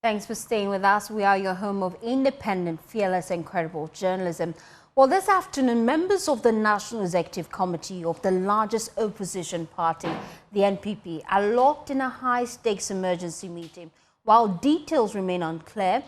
Thanks for staying with us. We are your home of independent, fearless, and credible journalism. Well, this afternoon, members of the National Executive Committee of the largest opposition party, the NPP, are locked in a high-stakes emergency meeting. While details remain unclear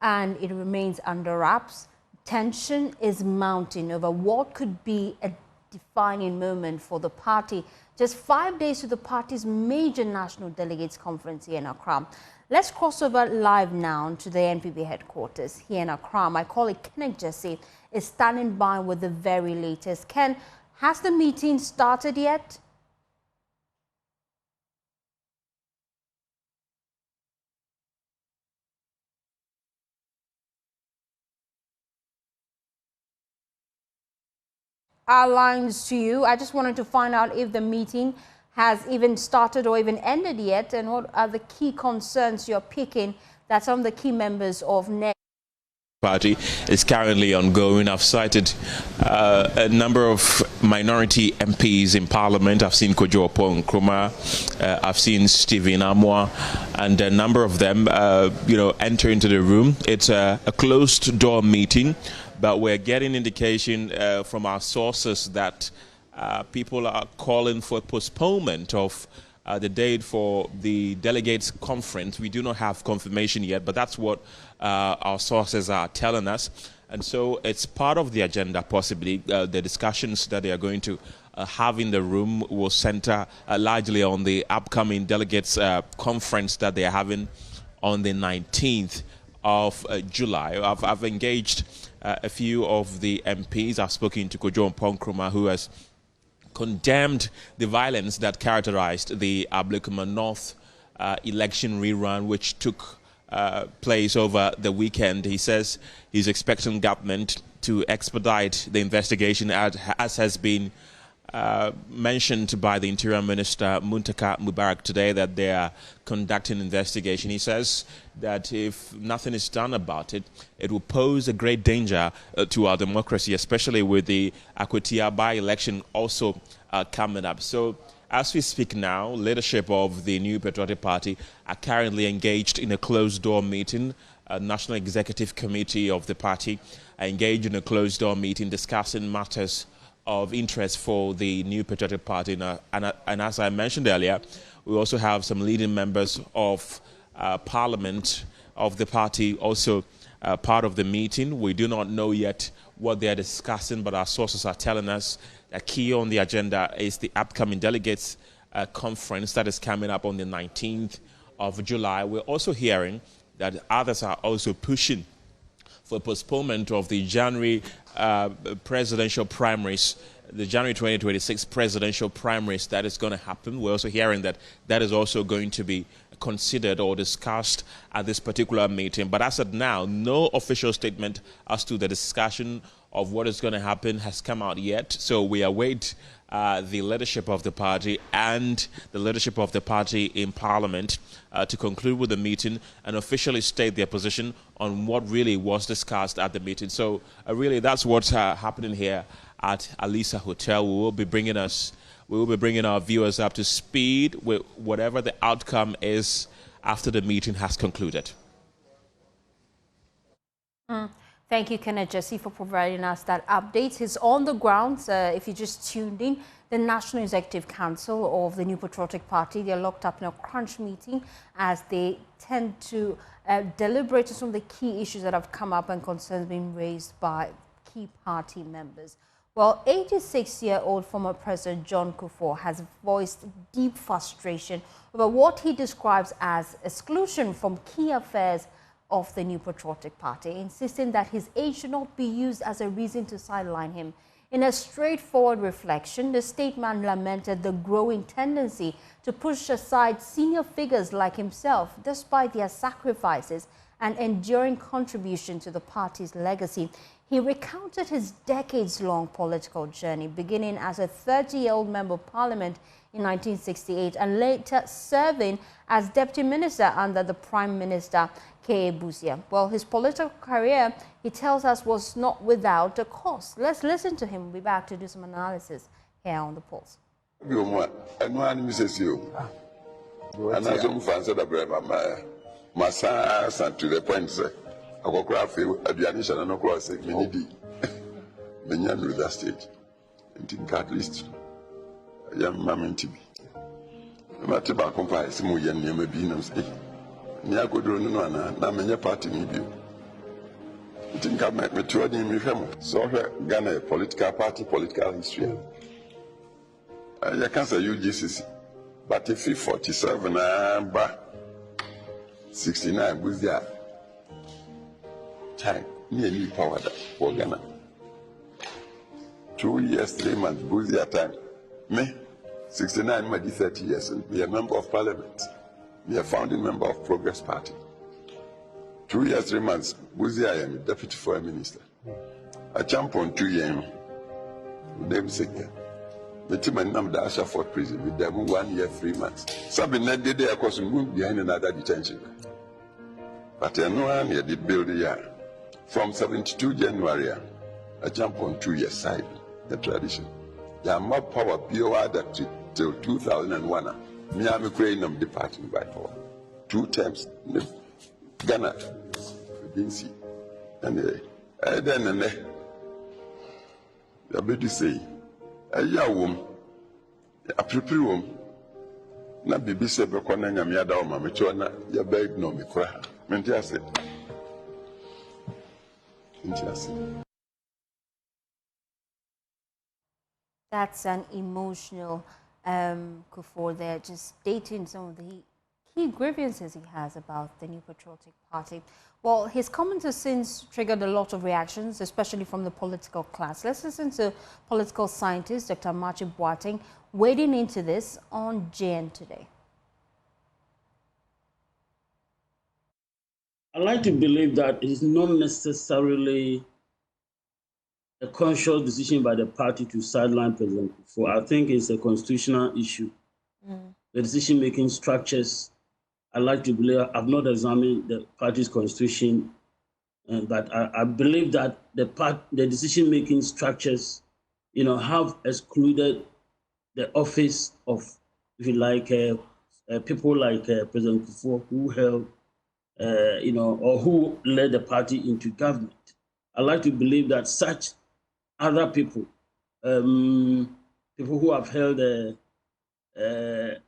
and it remains under wraps, tension is mounting over what could be a defining moment for the party. Just 5 days to the party's major national delegates conference here in Accra. Let's cross over live now to the NPP headquarters here in Accra. My colleague Kenneth Jesse is standing by with the very latest. Ken, has the meeting started yet? Our lines to you. I just wanted to find out if the meeting has even started or even ended yet, and what are the key concerns you're picking that some of the key members of NEC party is currently ongoing. I've cited a number of minority MPs in Parliament. I've seen CODEO Nkrumah, I've seen Stephen Amwa, and a number of them, enter into the room. It's a closed-door meeting, but we're getting indication from our sources that people are calling for postponement of the date for the delegates conference. We do not have confirmation yet, but that's what our sources are telling us. And so it's part of the agenda, possibly. The discussions that they are going to have in the room will center largely on the upcoming delegates conference that they are having on the 19th of July. I've engaged a few of the MPs. I've spoken to CODEO Nkrumah, who has condemned the violence that characterized the Ablekuma North election rerun, which took place over the weekend. He says he's expecting government to expedite the investigation, as has been mentioned by the Interior Minister Muntaka Mubarak today, that they are conducting investigation. He says that if nothing is done about it, it will pose a great danger to our democracy, especially with the Akwatia by-election also coming up. So as we speak now, leadership of the New Patriotic Party are currently engaged in a closed-door meeting. A National Executive Committee of the party are engaged in a closed-door meeting discussing matters of interest for the New Patriotic Party. And as I mentioned earlier, we also have some leading members of Parliament of the party also part of the meeting. We do not know yet what they are discussing, but our sources are telling us that key on the agenda is the upcoming delegates conference that is coming up on the 19th of July. We're also hearing that others are also pushing for postponement of the January presidential primaries, the January 2026 presidential primaries that is going to happen. We're also hearing that that is also going to be considered or discussed at this particular meeting. But as of now, no official statement as to the discussion of what is going to happen has come out yet. So we await the leadership of the party and the leadership of the party in Parliament to conclude with the meeting and officially state their position on what really was discussed at the meeting. So really that's what's happening here at Alisa Hotel. We will be bringing our viewers up to speed with whatever the outcome is after the meeting has concluded. Thank you, Kenneth Jesse, for providing us that update. He's on the ground. If you just tuned in, the National Executive Council of the New Patriotic Party, they're locked up in a crunch meeting as they tend to deliberate on some of the key issues that have come up and concerns being raised by key party members. Well, 86-year-old former President John Kufuor has voiced deep frustration over what he describes as exclusion from key affairs of the New Patriotic Party, insisting that his age should not be used as a reason to sideline him. In a straightforward reflection, the statesman lamented the growing tendency to push aside senior figures like himself, despite their sacrifices and enduring contribution to the party's legacy. He recounted his decades-long political journey, beginning as a 30-year-old member of Parliament in 1968 and later serving as Deputy Minister under the Prime Minister, K.A. Busia. Well, his political career, he tells us, was not without a cost. Let's listen to him. We'll be back to do some analysis here on The Pulse. Massa to the point, sir. I go cry for aviation and no cross minidi. Menyan with that stage. And think at least I am mammy to be. No matter about compare, some young name may be no say. Near good run on, now many party me view. I think I might mature in me family. So Ghana political party, political history. I can't say UGCC. But if 47 back 69 was there. Time nearly power for Ghana. 2 years, 3 months, Buzia time. Me, 69, maybe 30 years, and be a member of parliament. Be a founding member of Progress Party. 2 years, 3 months, Buzia, I am deputy foreign minister. I jump on 2 years. Them sick. The team and number the Ashford prison with them 1 year, 3 months. Something that did they across the moon behind another detention. But I know I did build a year. From 72 January, I jump on 2 years side, the tradition. There are more power beyond that till 2001. Me, I'm a crane departing by power. 2 terms. Ghana, didn't see. Anyway, then, the ability say, a young woman, a prepare woman. Na bibi se be kwana nyame ada o ma me chona ya beg no me kra menti ase. That's an emotional Kufuor there, just stating some of the key grievances he has about the New Patriotic Party. Well, his comments have since triggered a lot of reactions, especially from the political class. Let's listen to political scientist Dr. Machi Boateng wading into this on JN Today. I like to believe that it is not necessarily a conscious decision by the party to sideline President Kufuor. I think it's a constitutional issue. The decision-making structures, I like to believe, I've not examined the party's constitution, but I believe that the decision-making structures, have excluded the office of, if you like, people like President Kufuor who held, or who led the party into government. I like to believe that such other people, people who have held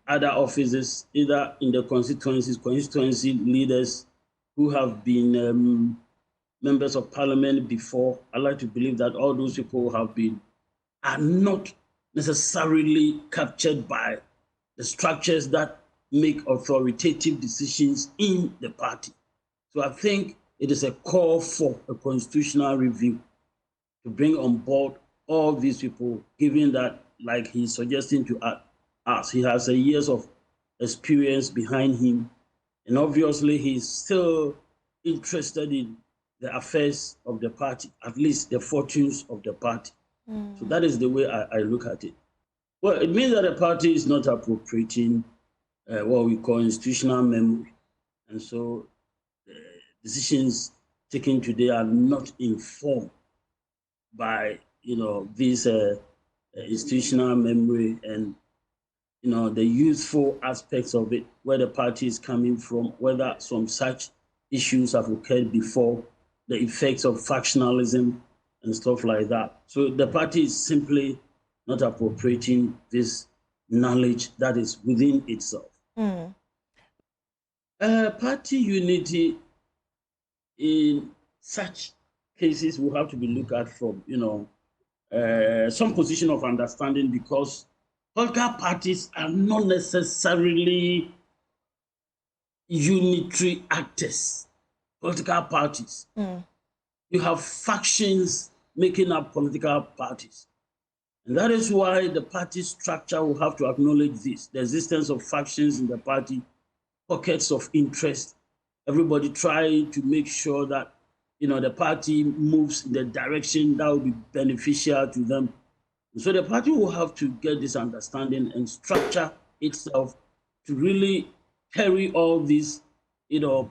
other offices, either in the constituency leaders who have been members of parliament before, I like to believe that all those people are not necessarily captured by the structures that make authoritative decisions in the party. So I think it is a call for a constitutional review to bring on board all these people, given that, like he's suggesting to us, he has years of experience behind him, and obviously he's still interested in the affairs of the party, at least the fortunes of the party. So that is the way I look at it. Well, it means that the party is not appropriating what we call institutional memory. And so decisions taken today are not informed by, this institutional memory and, the youthful aspects of it, where the party is coming from, whether some such issues have occurred before, the effects of factionalism and stuff like that. So the party is simply not appropriating this knowledge that is within itself. Party unity in such cases will have to be looked at from, some position of understanding, because political parties are not necessarily unitary actors. Political parties. You have factions making up political parties. And that is why the party structure will have to acknowledge this, the existence of factions in the party, pockets of interest, everybody trying to make sure that, the party moves in the direction that will be beneficial to them. And so the party will have to get this understanding and structure itself to really carry all these,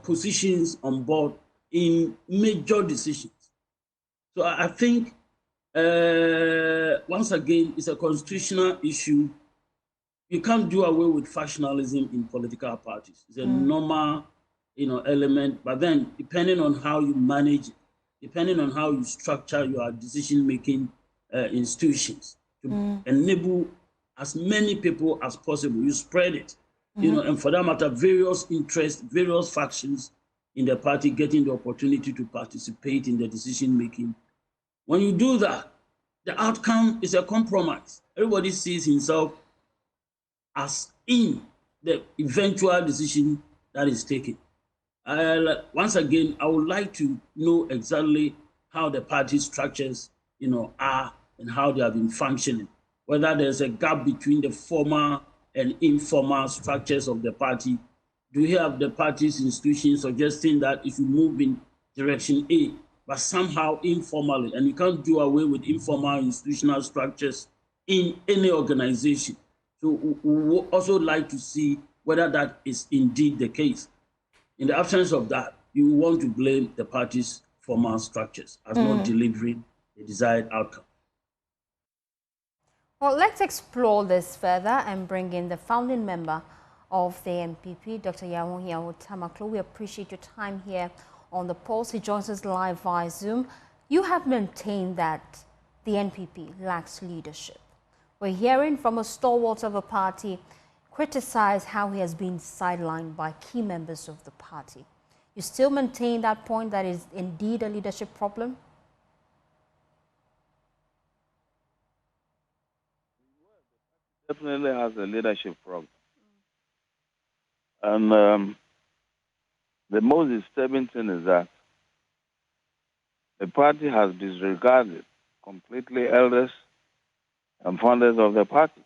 positions on board in major decisions. So I think, once again, it's a constitutional issue. You can't do away with factionalism in political parties. It's a normal element. But then, depending on how you manage, depending on how you structure your decision-making institutions to enable as many people as possible, you spread it, and for that matter, various interests, various factions in the party getting the opportunity to participate in the decision-making. When you do that, the outcome is a compromise. Everybody sees himself as in the eventual decision that is taken. Once again, I would like to know exactly how the party structures, are and how they have been functioning. Whether there's a gap between the formal and informal structures of the party. Do you have the party's institutions suggesting that if you move in direction A, but somehow informally, and you can't do away with informal institutional structures in any organization? So we would also like to see whether that is indeed the case. In the absence of that, you want to blame the party's formal structures as not delivering the desired outcome. Well, let's explore this further and bring in the founding member of the NPP, Dr. Yawo Tamaklo. We appreciate your time here on the Pulse. He joins us live via Zoom. You have maintained that the NPP lacks leadership. We're hearing from a stalwart of a party criticize how he has been sidelined by key members of the party. You still maintain that point that is indeed a leadership problem? Definitely has a leadership problem. And the most disturbing thing is that the party has disregarded completely elders and founders of the party.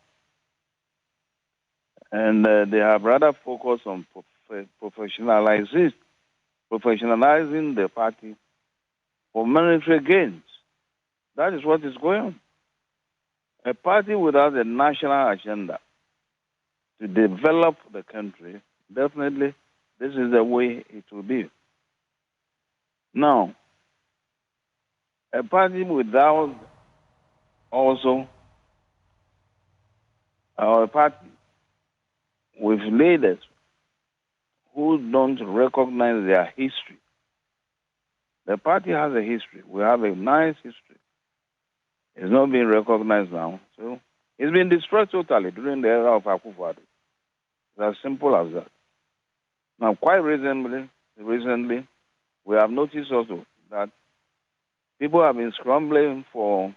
And they have rather focused on professionalizing the party for monetary gains. That is what is going on. A party without a national agenda to develop the country, definitely this is the way it will be. Now, a party without also, or a party with leaders who don't recognize their history. The party has a history. We have a nice history. It's not being recognized now. So it's been destroyed totally during the era of Kufuor. It's as simple as that. Now, quite recently, we have noticed also that people have been scrambling for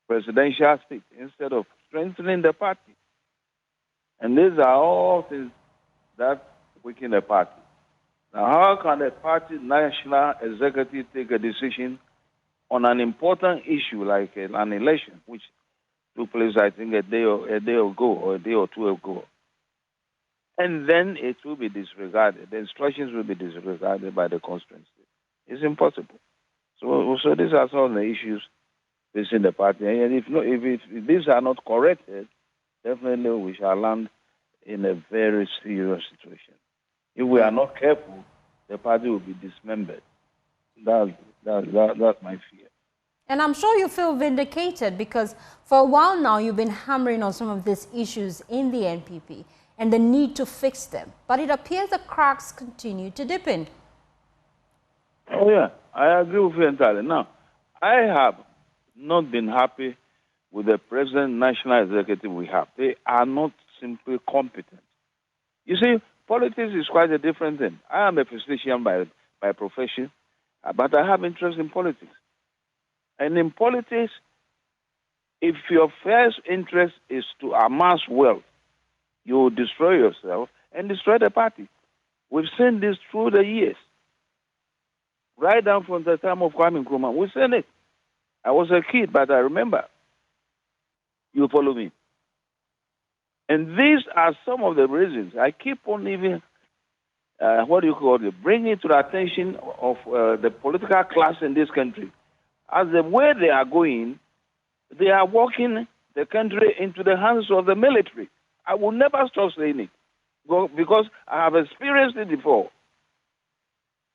presidential seats instead of strengthening the party. And these are all things that weaken the party. Now, how can a party national executive take a decision on an important issue like an election, which took place, I think, a day ago or a day or two ago, and then it will be disregarded? The instructions will be disregarded by the constituency. It's impossible. So these are some of the issues facing the party. And if these are not corrected, definitely we shall land in a very serious situation. If we are not careful, the party will be dismembered. That's my fear. And I'm sure you feel vindicated because for a while now you've been hammering on some of these issues in the NPP and the need to fix them. But it appears the cracks continue to deepen. Oh, yeah, I agree with you entirely. Now, I have not been happy with the present national executive we have. They are not simply competent. You see, politics is quite a different thing. I am a physician by profession, but I have interest in politics. And in politics, if your first interest is to amass wealth, you will destroy yourself and destroy the party. We've seen this through the years. Right down from the time of Kwame Nkrumah, we've seen it. I was a kid, but I remember. You follow me? And these are some of the reasons I keep on even, bringing to the attention of the political class in this country. As the way they are going, they are walking the country into the hands of the military. I will never stop saying it because I have experienced it before,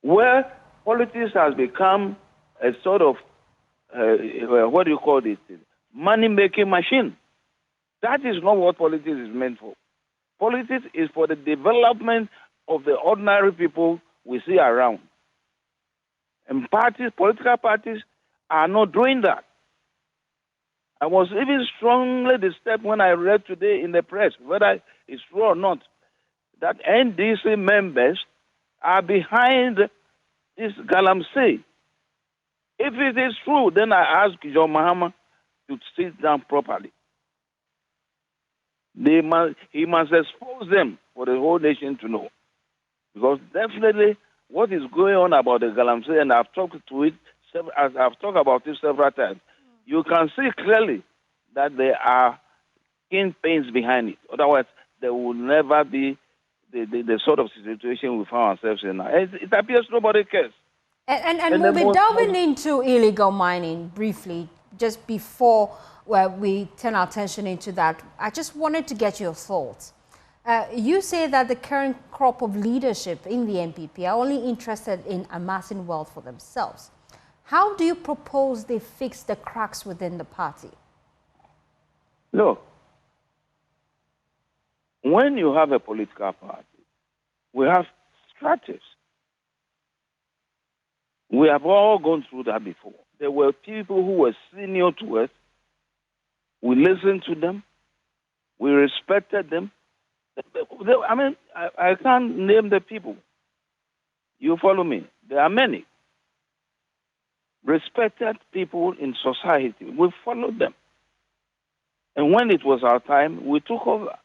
where politics has become a sort of, money-making machine. That is not what politics is meant for. Politics is for the development of the ordinary people we see around. And parties, political parties, are not doing that. I was even strongly disturbed when I read today in the press, whether it's true or not, that NDC members are behind this galamsey. If it is true, then I ask John Mahama to sit down properly. He must expose them for the whole nation to know. Because definitely what is going on about the galamsey, and I've talked about it several times, you can see clearly that there are kingpins behind it. Otherwise, there will never be the sort of situation we found ourselves in now. It appears nobody cares. And we'll be delving into illegal mining briefly, just before we turn our attention into that. I just wanted to get your thoughts. You say that the current crop of leadership in the NPP are only interested in amassing wealth for themselves. How do you propose they fix the cracks within the party? Look, when you have a political party, we have strategies. We have all gone through that before. There were people who were senior to us. We listened to them. We respected them. I mean, I can't name the people. You follow me? There are many respected people in society. We followed them. And when it was our time, we took over.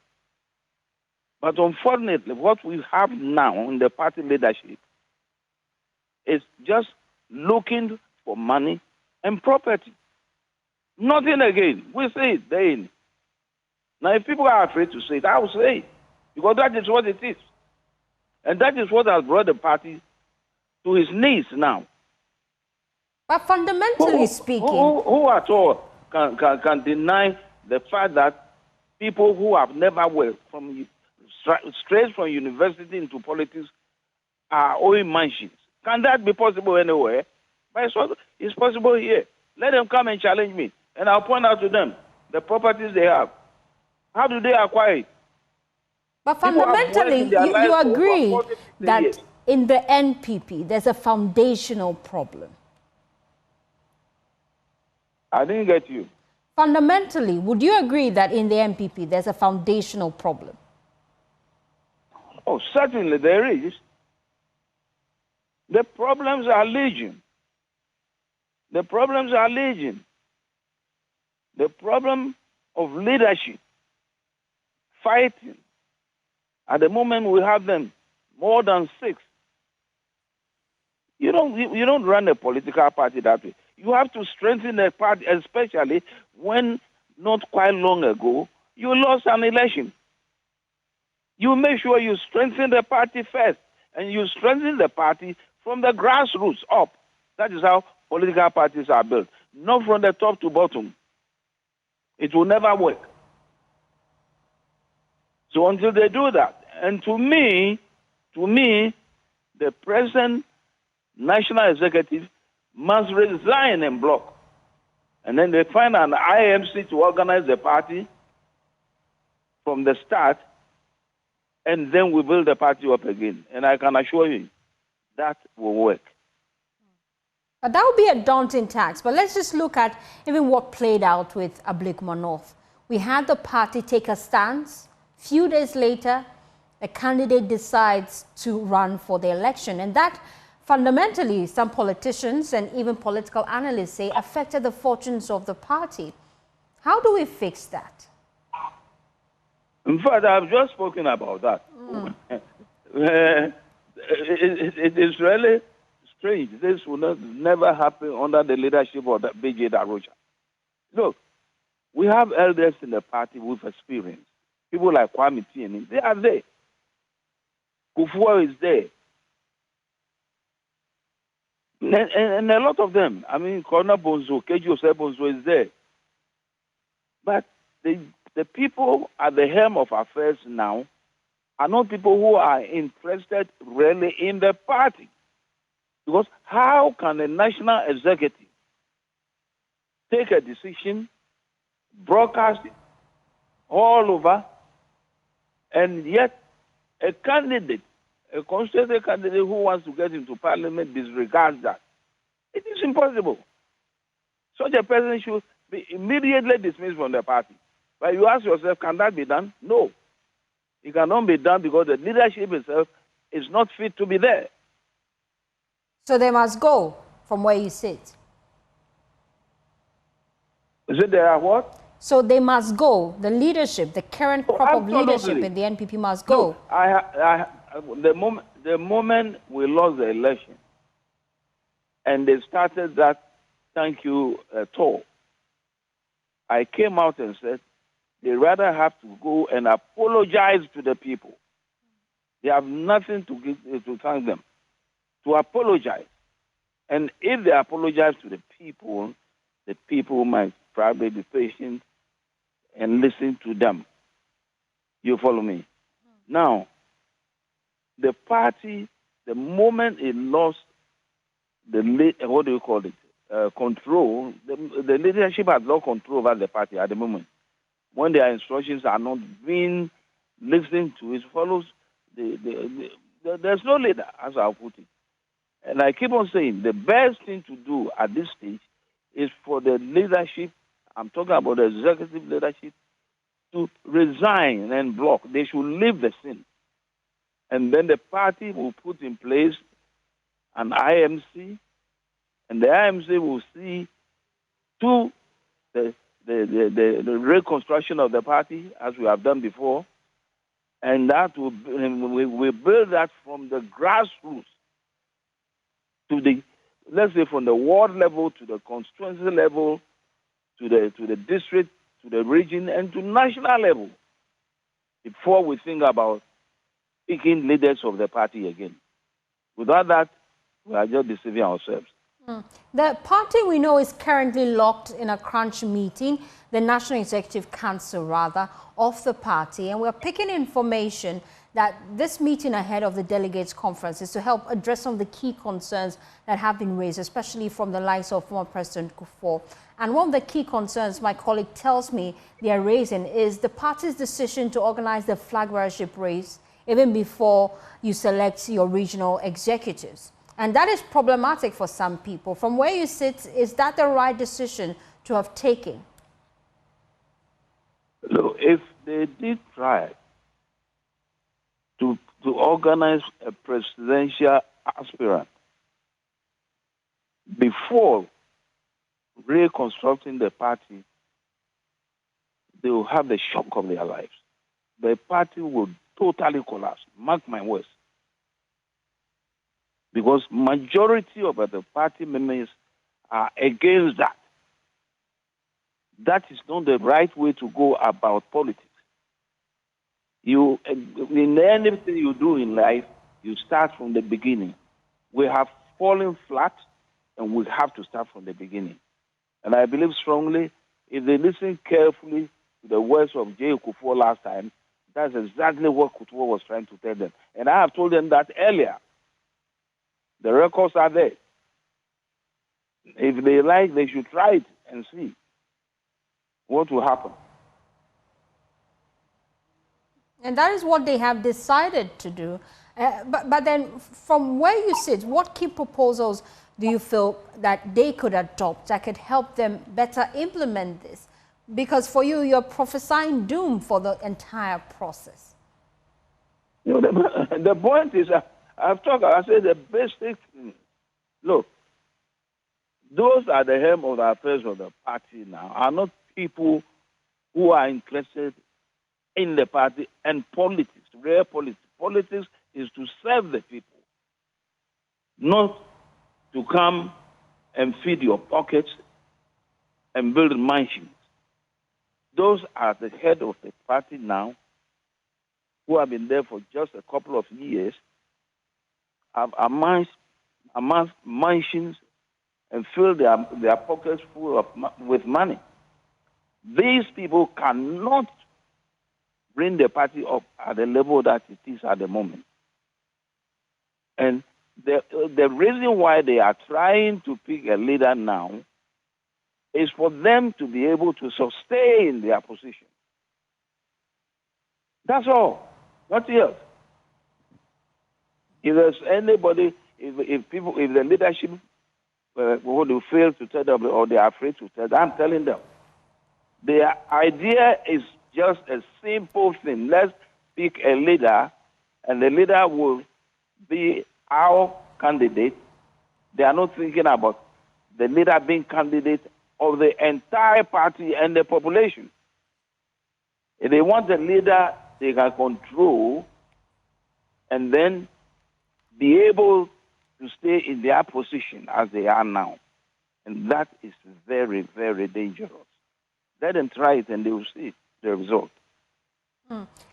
But unfortunately, what we have now in the party leadership is just looking for money and property. Nothing again. We say it then. Now, if people are afraid to say it, I will say it. Because that is what it is. And that is what has brought the party to its knees now. But fundamentally speaking... Who at all can deny the fact that people who have never worked straight from university into politics are owing mansions? Can that be possible anywhere? But it's possible here. Let them come and challenge me, and I'll point out to them the properties they have. How do they acquire it? But fundamentally, you agree that in the NPP, there's a foundational problem. I didn't get you. Fundamentally, would you agree that in the NPP, there's a foundational problem? Oh, certainly there is. The problems are legion. The problems are legion. The problem of leadership, fighting. At the moment, we have them more than 6. You don't run a political party that way. You have to strengthen the party, especially when not quite long ago, you lost an election. You make sure you strengthen the party first, and you strengthen the party from the grassroots up. That is how political parties are built, not from the top to bottom. It will never work. So until they do that, and to me, the present national executive must resign en bloc. And then they find an IMC to organize the party from the start, and then we build the party up again. And I can assure you, that will work. But that would be a daunting task. But let's just look at even what played out with Ablikma North. We had the party take a stance. Few days later, a candidate decides to run for the election. And that fundamentally, some politicians and even political analysts say affected the fortunes of the party. How do we fix that? In fact, I've just spoken about that. It is really strange. This will never happen under the leadership of B.J. Darocha. Look, we have elders in the party with experience. People like Kwame Tieni, they are there. Kufuor is there. And a lot of them, I mean, Corona Bonzo, Keji Bonzo is there. But the people at the helm of affairs now are not people who are interested really in the party. Because how can a national executive take a decision, broadcast it all over, and yet a candidate, a constituency candidate who wants to get into parliament disregards that. It is impossible. Such a person should be immediately dismissed from the party. But you ask yourself, can that be done? No. It cannot be done because the leadership itself is not fit to be there. So they must go from where you sit. Is it there what? So they must go. The leadership, the current crop of leadership in the NPP must go. No, the moment we lost the election and they started that thank you tour, I came out and said they rather have to go and apologize to the people. They have nothing to give to thank them. To apologize. And if they apologize to the people might probably be patient and listen to them. You follow me? Now, the party, the moment it lost what do you call it? Control, the leadership has no control over the party at the moment. When their instructions are not being listened to, it follows there's no leader, as I'll put it. And I keep on saying the best thing to do at this stage is for the leadership, I'm talking about the executive leadership, to resign and block. They should leave the scene. And then the party will put in place an IMC, and the IMC will see to the reconstruction of the party, as we have done before, and that we build that from the grassroots to the, let's say, from the ward level to the constituency level, to the district, to the region, and to national level, before we think about picking leaders of the party again. Without that, we are just deceiving ourselves. The party we know is currently locked in a crunch meeting, the National Executive Council, rather, of the party. And we're picking information that this meeting ahead of the delegates' conference is to help address some of the key concerns that have been raised, especially from the likes of former President Kufuor. And one of the key concerns my colleague tells me they are raising is the party's decision to organize the flag bearership race even before you select your regional executives. And that is problematic for some people. From where you sit, is that the right decision to have taken? Look, if they did try to organize a presidential aspirant before reconstructing the party, they will have the shock of their lives. The party will totally collapse. Mark my words. Because majority of the party members are against that. That is not the right way to go about politics. In anything you do in life, you start from the beginning. We have fallen flat, and we have to start from the beginning. And I believe strongly, if they listen carefully to the words of J. Kufuor last time, that's exactly what Kufuor was trying to tell them. And I have told them that earlier. The records are there. If they like, they should try it and see what will happen. And that is what they have decided to do. But then, from where you sit, what key proposals do you feel that they could adopt that could help them better implement this? Because for you, you're prophesying doom for the entire process. You know, the point is, I said the basic thing. Look, those are the helm of the affairs of the party now are not people who are interested in the party and politics, real politics. Politics is to serve the people, not to come and feed your pockets and build mansions. Those are the head of the party now who have been there for just a couple of years, have amassed mansions and filled their pockets full with money. These people cannot bring the party up at the level that it is at the moment. And the reason why they are trying to pick a leader now is for them to be able to sustain their position. That's all. What else? If there's anybody, if the leadership would fail to tell them or they are afraid to tell them, I'm telling them. The idea is just a simple thing. Let's pick a leader, and the leader will be our candidate. They are not thinking about the leader being candidate of the entire party and the population. If they want a leader they can control and then be able to stay in their position as they are now. And that is very, very dangerous. Let them try it and they will see the result.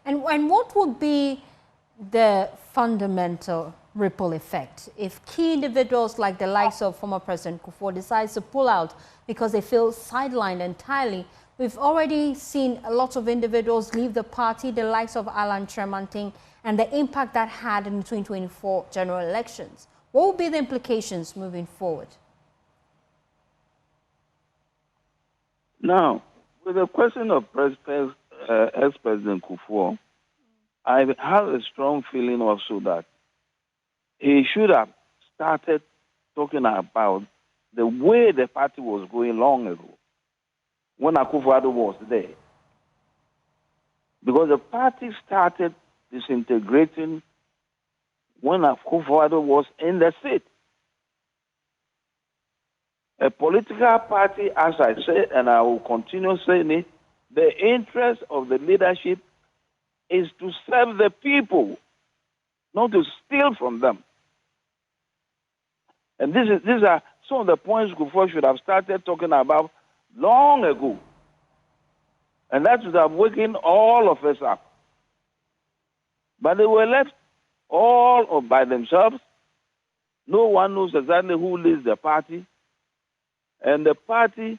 And what would be the fundamental ripple effect if key individuals like the likes of former President Kufuor decides to pull out because they feel sidelined entirely? We've already seen a lot of individuals leave the party, the likes of Alan Tremanting, and the impact that had in the 2024 general elections. What will be the implications moving forward? Now, with the question of ex-President Kufuor, I have a strong feeling also that he should have started talking about the way the party was going long ago, when Akufo-Addo was there. Because the party started disintegrating when Akufo-Addo was in the seat. A political party, as I said, and I will continue saying it, the interest of the leadership is to serve the people, not to steal from them. And these are some of the points Kufuor should have started talking about long ago. And that would have wakened all of us up. But they were left all by themselves. No one knows exactly who leads the party. And the party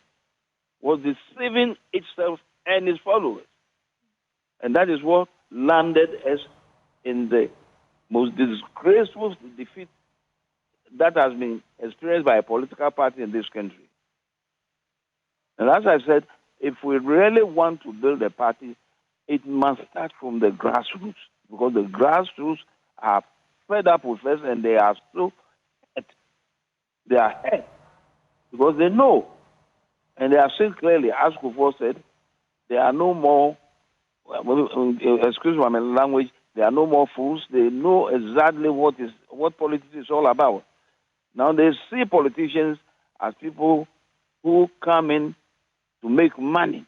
was deceiving itself and its followers. And that is what landed us in the most disgraceful defeat that has been experienced by a political party in this country. And as I said, if we really want to build a party, it must start from the grassroots, because the grassroots are fed up with us and they are so hurt. They are hurt because they know. And they have said clearly, as Kufuor said, there are no more, excuse my language, there are no more fools. They know exactly what politics is all about. Now they see politicians as people who come in to make money.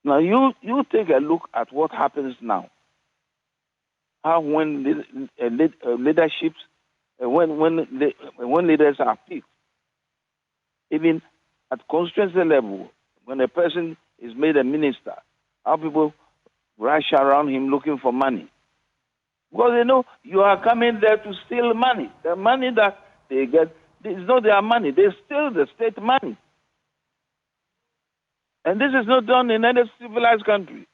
Now you take a look at what happens now. How when leaderships, when leaders are picked, even at constituency level, when a person is made a minister, how people rush around him looking for money. Because they know you are coming there to steal money. The money that they get is not their money. They steal the state money. And this is not done in any civilized country.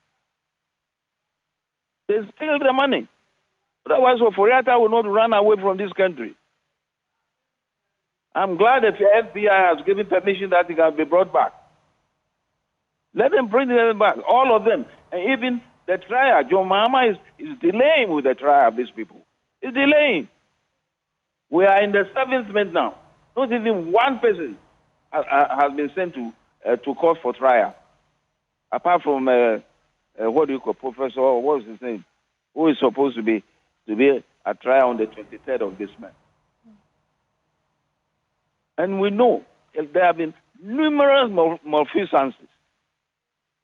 They steal the money. Otherwise, Oforiatta will not run away from this country. I'm glad that the FBI has given permission that he can be brought back. Let them bring them back, all of them. And even the trial, John Mahama is delaying with the trial of these people. It's delaying. We are in the 7th month now. Not even one person has been sent to court for trial. Apart from, what do you call, Professor, what's his name, who is supposed to be at trial on the 23rd of this month. And we know there have been numerous malfeasances.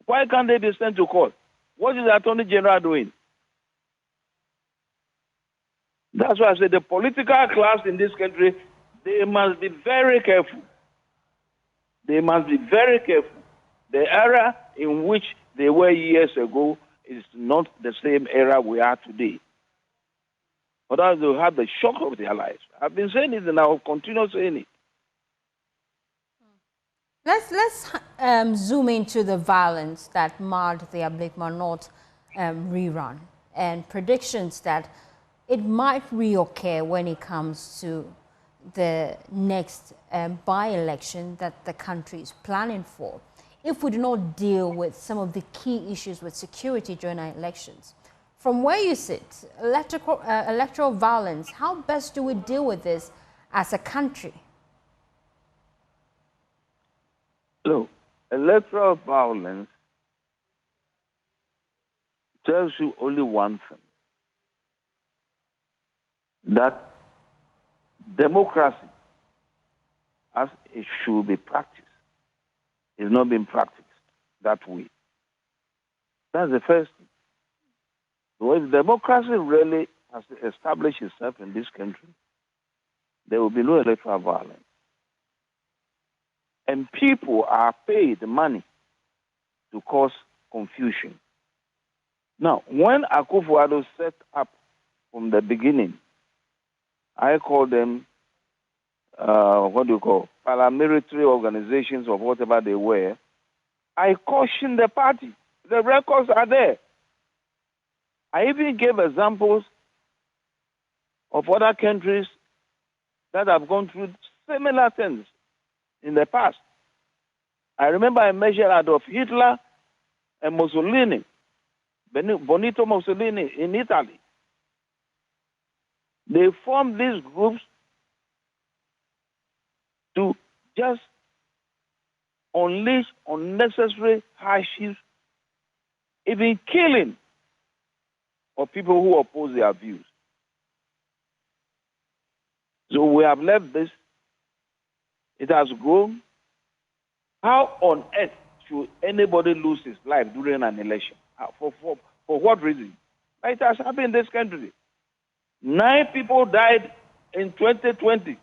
Why can't they be sent to court? What is the Attorney General doing? That's why I say the political class in this country, they must be very careful. They must be very careful. The era in which they were years ago is not the same era we are today. Otherwise, they'll have the shock of their lives. I've been saying it and I will continue saying it. Let's zoom into the violence that marred the Ablekman North rerun and predictions that it might reoccur when it comes to the next by-election that the country is planning for, if we do not deal with some of the key issues with security during our elections. From where you sit, electoral violence, how best do we deal with this as a country? Look, electoral violence tells you only one thing, that democracy, as it should be practiced, is not being practiced that way. That's the first thing. So if democracy really has to establish itself in this country, there will be no electoral violence. And people are paid money to cause confusion. Now, when Kufuor set up from the beginning, I call them, paramilitary organizations or whatever they were, I cautioned the party. The records are there. I even gave examples of other countries that have gone through similar things in the past. I remember I measured Adolf Hitler and Mussolini, Benito Mussolini in Italy. They formed these groups to just unleash unnecessary hardships, even killing of people who oppose their views. So we have left this. It has grown. How on earth should anybody lose his life during an election? For what reason? It has happened in this country. 9 people died in 2020.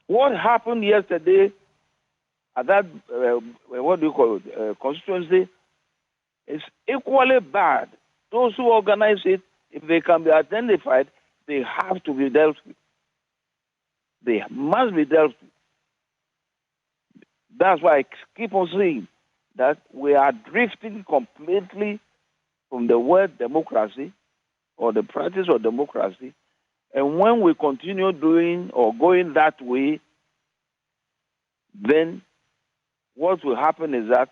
What happened yesterday at that, constituency is equally bad. Those who organize it, if they can be identified, they have to be dealt with. They must be dealt with. That's why I keep on saying that we are drifting completely from the word democracy or the practice of democracy. And when we continue doing or going that way, then what will happen is that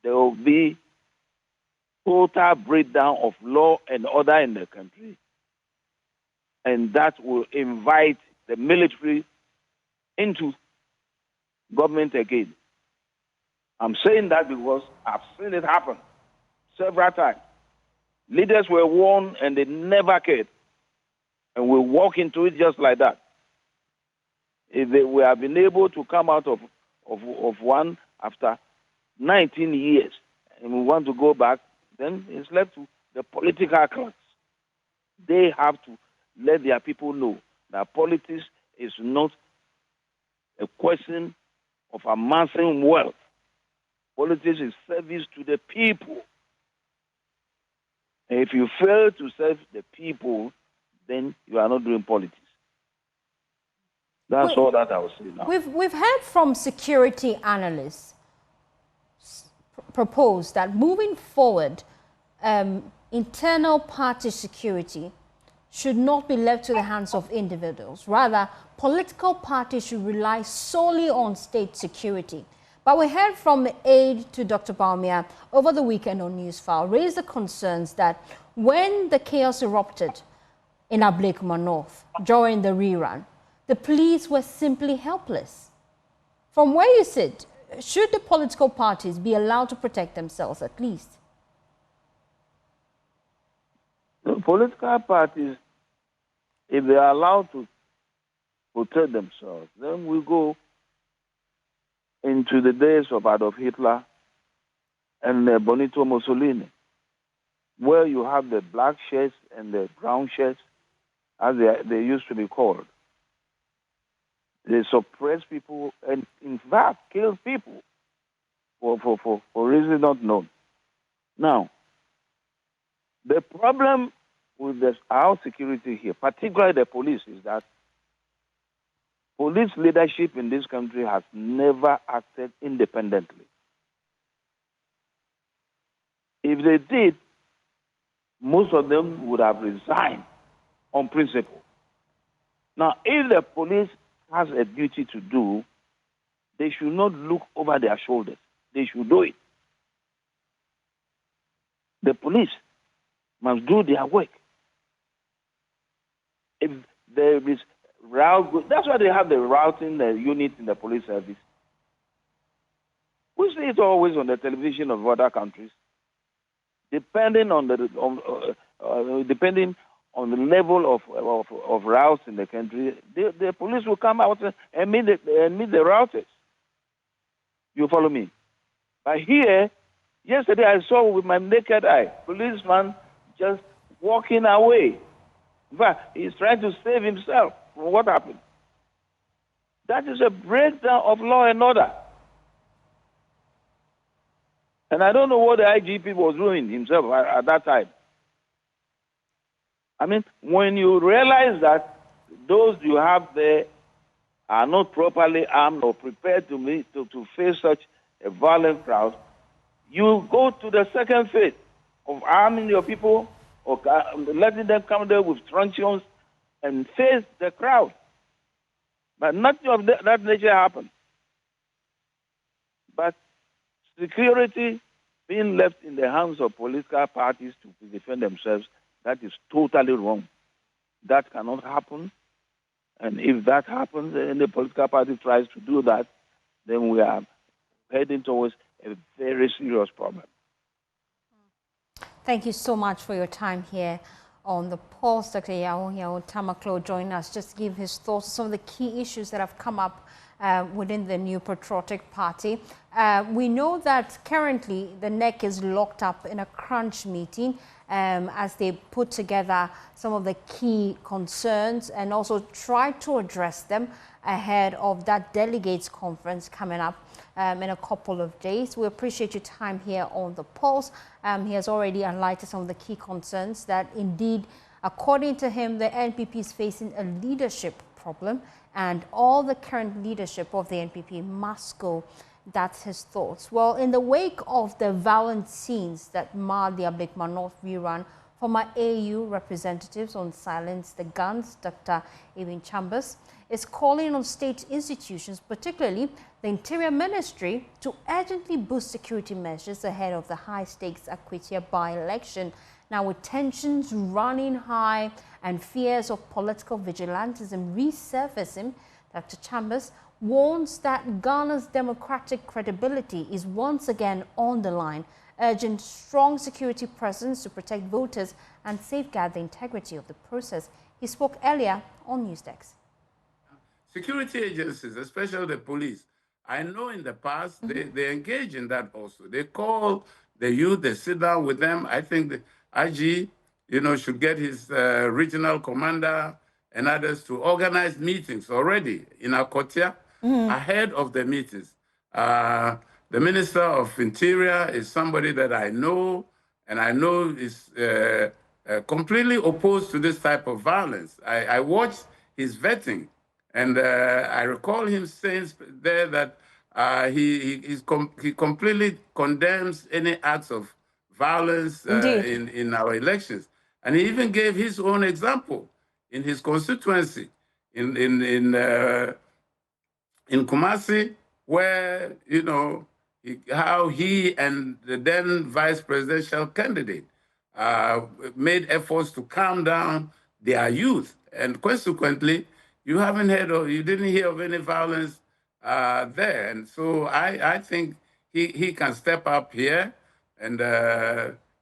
there will be total breakdown of law and order in the country. And that will invite the military into government again. I'm saying that because I've seen it happen several times. Leaders were warned and they never cared. And we walk into it just like that. If we have been able to come out of one after 19 years and we want to go back, then it's left to the political class. They have to let their people know that politics is not a question of amassing wealth. Politics is service to the people. And if you fail to serve the people, then you are not doing politics. That's all that I will say now. We've heard from security analysts propose that moving forward, internal party security should not be left to the hands of individuals. Rather, political parties should rely solely on state security. But we heard from the aide to Dr. Bawumia over the weekend on Newsfile raise the concerns that when the chaos erupted in Ablekuma North during the rerun, the police were simply helpless. From where you sit, should the political parties be allowed to protect themselves at least? The political parties, if they are allowed to protect themselves, then we go into the days of Adolf Hitler and Benito Mussolini, where you have the black shirts and the brown shirts, as they used to be called. They suppress people and, in fact, kill people for reasons not known. Now, the problem with our security here, particularly the police, is that police leadership in this country has never acted independently. If they did, most of them would have resigned on principle. Now, if the police has a duty to do, they should not look over their shoulders. They should do it. The police must do their work. If there is route, that's why they have the routing unit in the police service. We see it always on the television of other countries. Depending on the level of routes in the country, the police will come out and meet the routers. You follow me? But here, yesterday I saw with my naked eye, policeman just walking away. In fact, he's trying to save himself from what happened. That is a breakdown of law and order. And I don't know what the IGP was doing himself at that time. I mean, when you realize that those you have there are not properly armed or prepared to face such a violent crowd, you go to the second phase of arming your people or letting them come there with truncheons and face the crowd. But nothing of that nature happened. But security being left in the hands of political parties to defend themselves, that is totally wrong. That cannot happen. And if that happens, and the political party tries to do that, then we are heading towards a very serious problem. Thank you so much for your time here on the Pulse. Dr. Yao Tamaklo joined us just to give his thoughts on some of the key issues that have come up within the new patriotic party. We know that currently the NEC is locked up in a crunch meeting as they put together some of the key concerns and also try to address them ahead of that delegates conference coming up in a couple of days. We appreciate your time here on the Pulse. He has already highlighted some of the key concerns that indeed, according to him, the NPP is facing a leadership problem and all the current leadership of the NPP must go. That's his thoughts. Well, in the wake of the violent scenes that marred the Ablikma North rerun, former AU representatives on Silence the Guns, Dr. Eben Chambers, is calling on state institutions, particularly the Interior Ministry, to urgently boost security measures ahead of the high-stakes Akwitia by-election. Now, with tensions running high and fears of political vigilantism resurfacing, Dr. Chambers warns that Ghana's democratic credibility is once again on the line, urging strong security presence to protect voters and safeguard the integrity of the process. He spoke earlier on Newsdesk. Security agencies, especially the police, I know in the past they engage in that also. They call the youth, they sit down with them. I think the IG, should get his regional commander and others to organize meetings already in Akwitia ahead of the meetings. The Minister of Interior is somebody that I know, and I know is completely opposed to this type of violence. I watched his vetting, and I recall him saying there that he completely condemns any acts of violence in our elections. And he even gave his own example in his constituency in Kumasi, where, how he and the then vice presidential candidate made efforts to calm down their youth. And consequently, you didn't hear of any violence there. And so I think he can step up here and,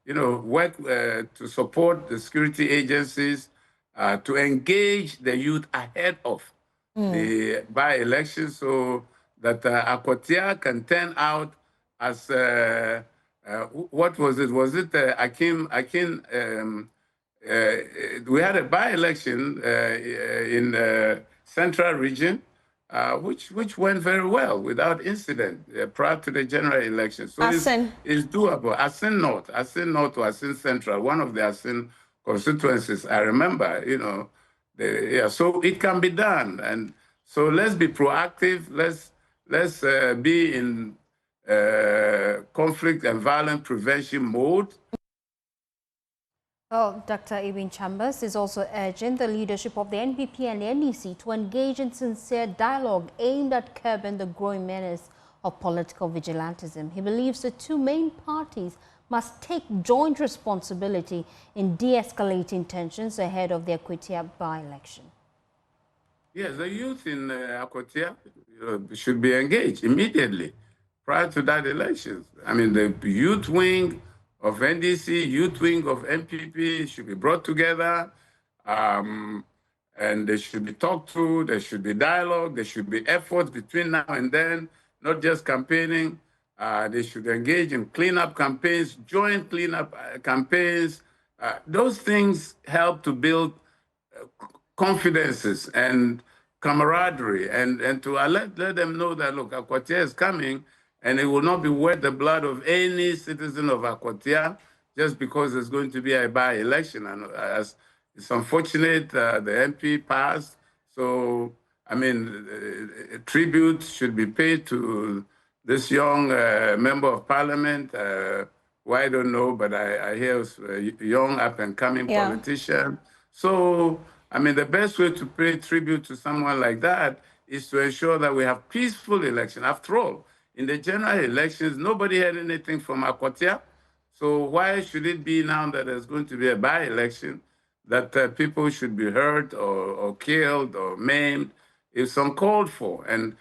work to support the security agencies to engage the youth ahead of the by-election so that Akwitia can turn out as, what was it? Was it Akin? We had a by-election in the Central Region, which went very well without incident prior to the general election. So it's doable. Asin North or Asin Central, one of the Asin constituencies, I remember, so it can be done. And so let's be proactive. Let's be in conflict and violence prevention mode. Well, Dr. Eben Chambers is also urging the leadership of the NPP and the NEC to engage in sincere dialogue aimed at curbing the growing menace of political vigilantism. He believes the two main parties must take joint responsibility in de-escalating tensions ahead of the Akwatia by-election. Yes, the youth in Akwatia should be engaged immediately prior to that election. I mean, the youth wing of NDC, youth wing of NPP should be brought together, and they should be talked to, there should be dialogue, there should be efforts between now and then, not just campaigning. They should engage in cleanup campaigns, joint cleanup campaigns. Those things help to build confidences and camaraderie, and to let them know that, look, Akwatia is coming, and it will not be worth the blood of any citizen of Akwatia just because there's going to be a by-election. And as it's unfortunate the MP passed, so I mean, a tribute should be paid to this young member of parliament, who I don't know, but I hear is a young up-and-coming politician. So, I mean, the best way to pay tribute to someone like that is to ensure that we have peaceful election. After all, in the general elections, nobody had anything from Akwatia. So why should it be now that there's going to be a by-election that people should be hurt or killed or maimed? It's uncalled for. And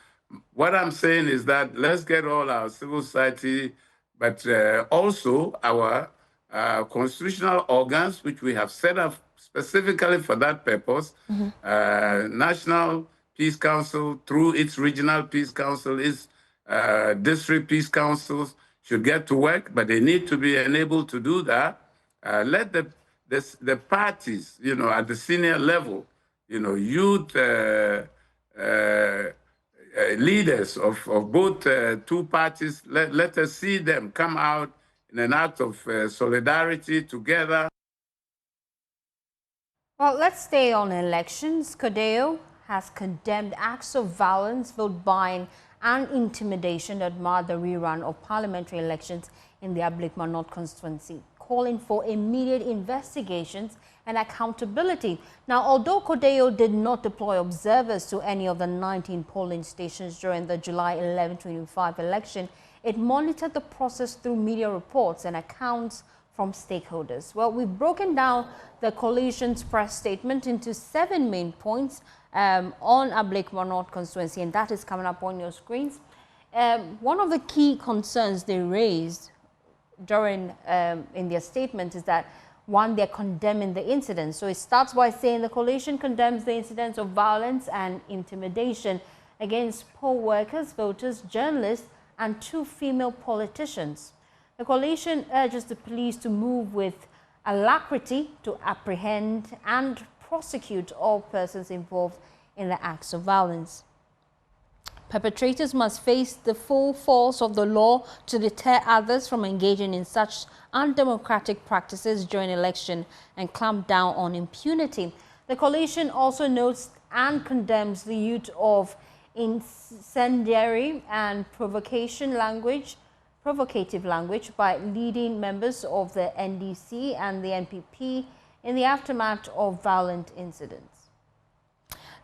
what I'm saying is that let's get all our civil society, but also our constitutional organs, which we have set up specifically for that purpose. National Peace Council, through its regional peace council, its district peace councils, should get to work, but they need to be enabled to do that. Let the parties, at the senior level, youth leaders of both two parties, let us see them come out in an act of solidarity together. Well, let's stay on elections. CODEO has condemned acts of violence, vote buying and intimidation that marred the rerun of parliamentary elections in the Ablikma North constituency, calling for immediate investigations and accountability. Now, although CODEO did not deploy observers to any of the 19 polling stations during the July 11, 2025 election, it monitored the process through media reports and accounts from stakeholders. Well, we've broken down the coalition's press statement into 7 main points on Ablikma North constituency, and that is coming up on your screens. One of the key concerns they raised during in their statement is that, one, they're condemning the incident. So it starts by saying the coalition condemns the incidents of violence and intimidation against poll workers, voters, journalists, and 2 female politicians. The coalition urges the police to move with alacrity to apprehend and prosecute all persons involved in the acts of violence. Perpetrators must face the full force of the law to deter others from engaging in such undemocratic practices during election and clamp down on impunity. The coalition also notes and condemns the use of incendiary and provocative language by leading members of the NDC and the NPP in the aftermath of violent incidents.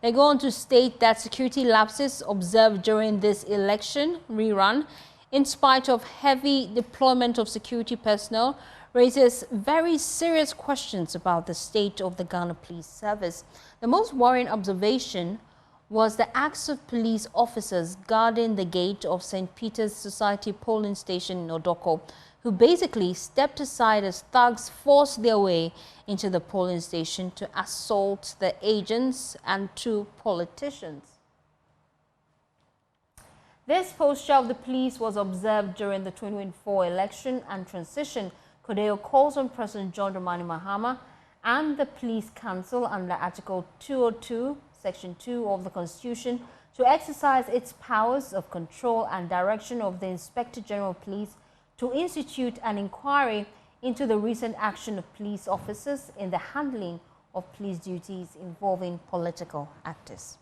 They go on to state that security lapses observed during this election rerun, in spite of heavy deployment of security personnel, raises very serious questions about the state of the Ghana Police Service. The most worrying observation was the acts of police officers guarding the gate of St. Peter's Society polling station in Odoko, who basically stepped aside as thugs forced their way into the polling station to assault the agents and 2 politicians. This posture of the police was observed during the 2024 election and transition. CODEO calls on President John Dramani Mahama and the Police Council under Article 202, Section 2 of the Constitution to exercise its powers of control and direction of the Inspector General of Police to institute an inquiry into the recent action of police officers in the handling of police duties involving political actors.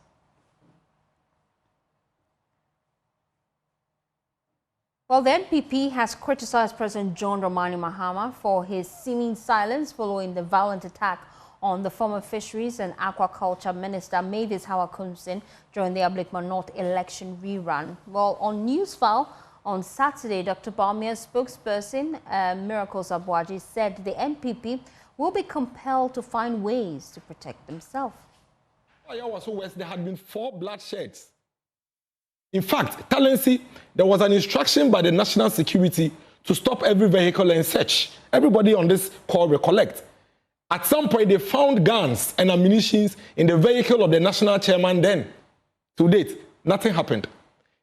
Well, the NPP has criticized President John Dramani Mahama for his seeming silence following the violent attack on the former Fisheries and Aquaculture Minister Mavis Hawa Kumsin during the Ablikma North election rerun. Well, on Newsfile On Saturday, Dr. Bawumia's spokesperson, Miracles Abuaji, said the NPP will be compelled to find ways to protect themselves. There had been 4 bloodsheds. In fact, Talensi, there was an instruction by the National Security to stop every vehicle and search. Everybody on this call recollect. At some point, they found guns and ammunition in the vehicle of the national chairman then. To date, nothing happened.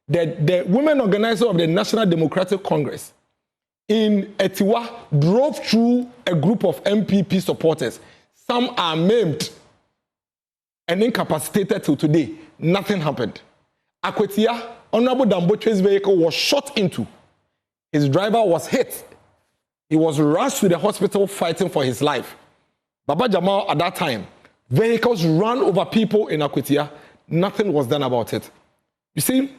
The women organizer of the National Democratic Congress in Etiwa drove through a group of NPP supporters. Some are maimed and incapacitated till today. Nothing happened. Akwetia, Honorable Damboche's vehicle was shot into. His driver was hit. He was rushed to the hospital fighting for his life. Baba Jamal, at that time, vehicles ran over people in Akwetia. Nothing was done about it. You see,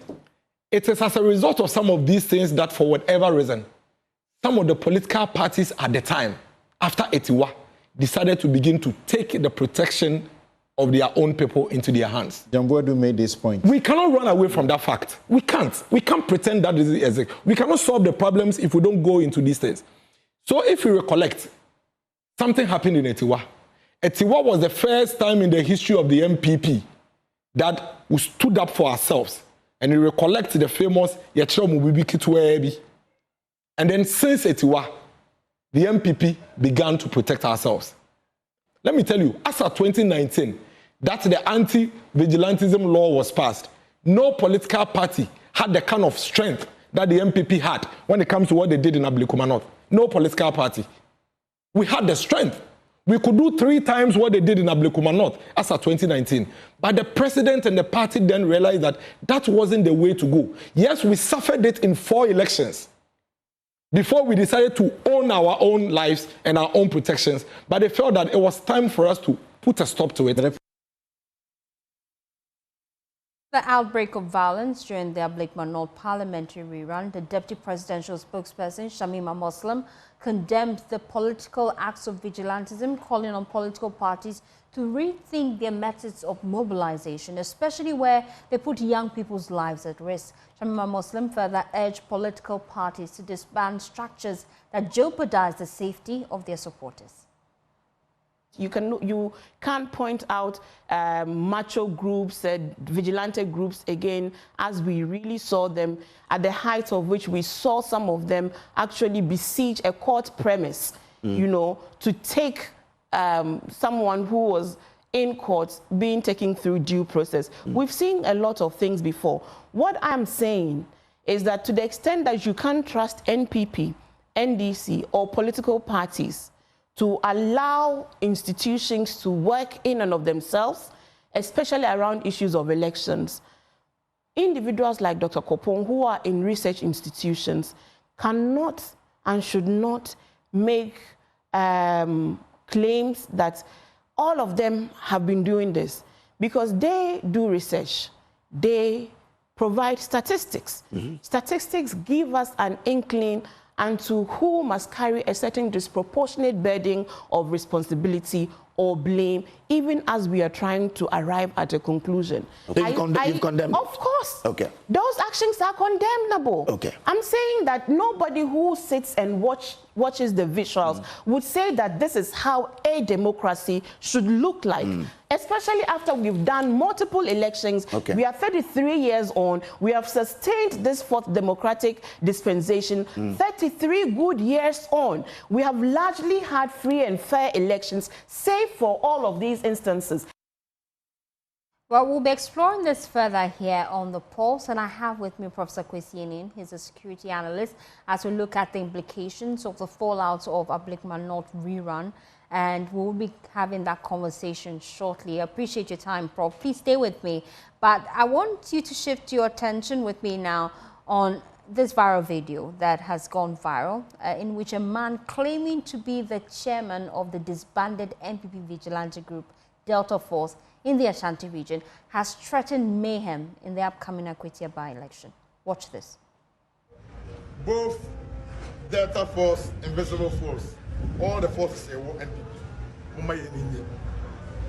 it is as a result of some of these things that, for whatever reason, some of the political parties at the time, after Etiwa, decided to begin to take the protection of their own people into their hands. Jambuadu made this point. We cannot run away from that fact. We can't. We can't pretend that is it. We cannot solve the problems if we don't go into these things. So if you recollect, something happened in Etiwa. Etiwa was the first time in the history of the NPP that we stood up for ourselves. And you recollect the famous Yachiro Mubibi Kitwebi. And then since Etiwa, the NPP began to protect ourselves. Let me tell you, as of 2019, that the anti-vigilantism law was passed. No political party had the kind of strength that the NPP had when it comes to what they did in Ablekuma North. No political party. We had the strength. We could do 3 times what they did in Ablekuma North as of 2019. But the president and the party then realized that that wasn't the way to go. Yes, we suffered it in 4 elections before we decided to own our own lives and our own protections. But they felt that it was time for us to put a stop to it. The outbreak of violence during the Ablekuma North parliamentary rerun, the deputy presidential spokesperson, Shamima Muslim, condemned the political acts of vigilantism, calling on political parties to rethink their methods of mobilization, especially where they put young people's lives at risk. Shamima Muslim further urged political parties to disband structures that jeopardize the safety of their supporters. You can't point out macho groups, vigilante groups again, as we really saw them, at the height of which we saw some of them actually besiege a court premise, you know, to take someone who was in court being taken through due process. We've seen a lot of things before. What I'm saying is that to the extent that you can't trust NPP, NDC, or political parties to allow institutions to work in and of themselves, especially around issues of elections, individuals like Dr. Kopong, who are in research institutions, cannot and should not make claims that all of them have been doing this, because they do research, they provide statistics. Statistics give us an inkling and to who must carry a certain disproportionate burden of responsibility or blame, even as we are trying to arrive at a conclusion. You've condemned? Of course. Okay. Those actions are condemnable. Okay. I'm saying that nobody who sits and watches the visuals would say that this is how a democracy should look like. Especially after we've done multiple elections. Okay. We are 33 years on. We have sustained this 4th democratic dispensation. 33 good years on. We have largely had free and fair elections, save for all of these instances. Well, we'll be exploring this further here on The Pulse, and I have with me Professor Kwesi Enin. He's a security analyst, as we look at the implications of the fallout of Ablekuma North rerun, and we'll be having that conversation shortly. I appreciate your time, Prof. Please stay with me, but I want you to shift your attention with me now on this viral video that has gone viral, in which a man claiming to be the chairman of the disbanded NPP vigilante group, Delta Force, in the Ashanti region, has threatened mayhem in the upcoming Akwetia by-election. Watch this. Both Delta Force, Invisible Force, all the forces say war NPP.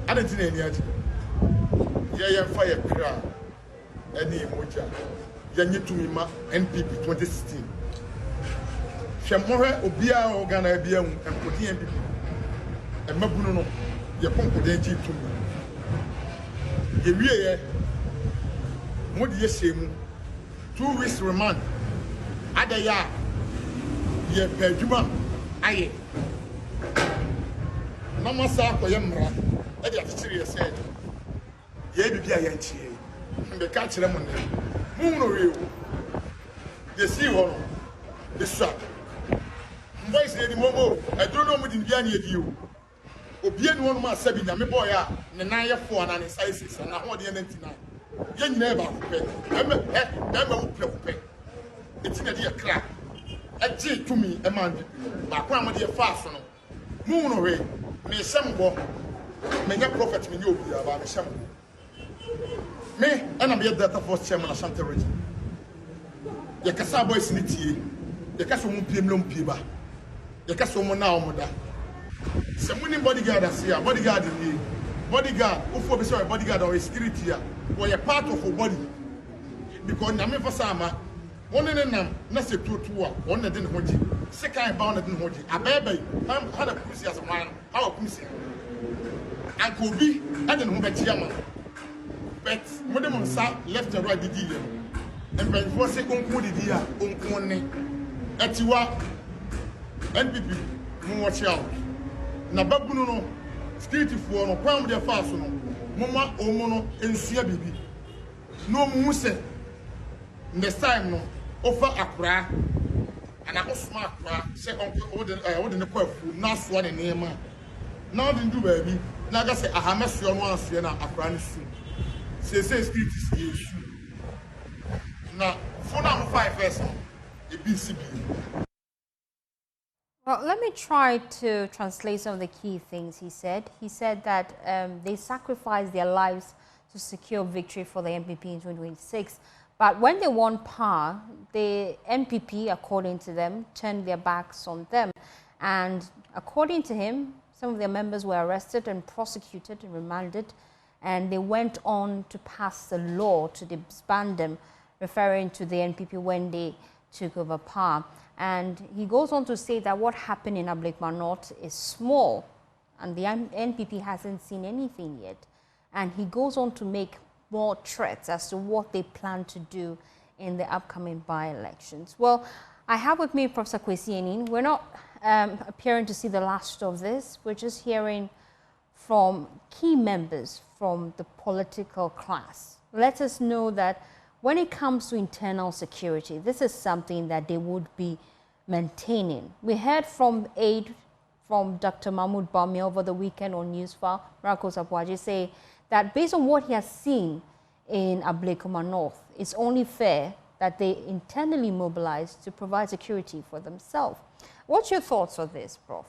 I don't think any fire crowd, any moja. Yanyi to me ma NPP 2016. Shamohe Obia Organa Biam and Koti NPP. And Mabuno, Yapon Denji to me. Ye Modi Yesemu 2 weeks remand. Adaya Ye Pejuma Aye. Namasa Koyamra, Eddie Afsiri said, Ye be a yanchi, and the catch them on them. Moon, they see one, the shot. Voice the Momo, I don't know what in you. Obian one más Sabina, me boy, and 9 4 and sizes, and I want the 99. Young never pay. I'm a pay. It's in a dear crack. A G to me, a man, but one of your fast on moon away. Me some walk, may not profit me, you about me some. Me, and I'm yet that of chairman of Santa Rita. The Casa boys in it, the Casa Mumpium Lumpiba, the Casa Mona. Some winning bodyguard as here, bodyguard in the bodyguard, who for sorry, bodyguard or security here, or a part of a body. Because Name for Sama, one in them, not a 2-2, one that didn't hold you, second bound didn't hold you. A baby, had a pussy as a man, how a pussy. And could be, I didn't hold a chairman. But Madame Sa left and right the deal. And when you say Uncle Dia, Uncle Etiwa, NPP, watch out. Na babuno no security for no kwam de fast no mama omono ensua bibi no mu se next time no offer akra ana osuma akra say onko ode ne kwafu na so ne nema na ode ndu baabi na ga say ahameso no anso na akra ne su say security see su na phone am 5 first e BCB. Well, let me try to translate some of the key things he said. He said that they sacrificed their lives to secure victory for the NPP in 2026. But when they won power, the NPP, according to them, turned their backs on them. And according to him, some of their members were arrested and prosecuted and remanded. And they went on to pass a law to disband them, referring to the NPP when they took over power. And he goes on to say that what happened in Ablekmanot is small and the NPP hasn't seen anything yet. And he goes on to make more threats as to what they plan to do in the upcoming by-elections. Well, I have with me Professor Kwesi Enin. We're not appearing to see the last of this. We're just hearing from key members from the political class. Let us know that when it comes to internal security, this is something that they would be maintaining. We heard from aide from Dr. Mahmoud Bami over the weekend on Newsfile, Rakos Abwaji, say that based on what he has seen in Ablekuma North, it's only fair that they internally mobilize to provide security for themselves. What's your thoughts on this, Prof?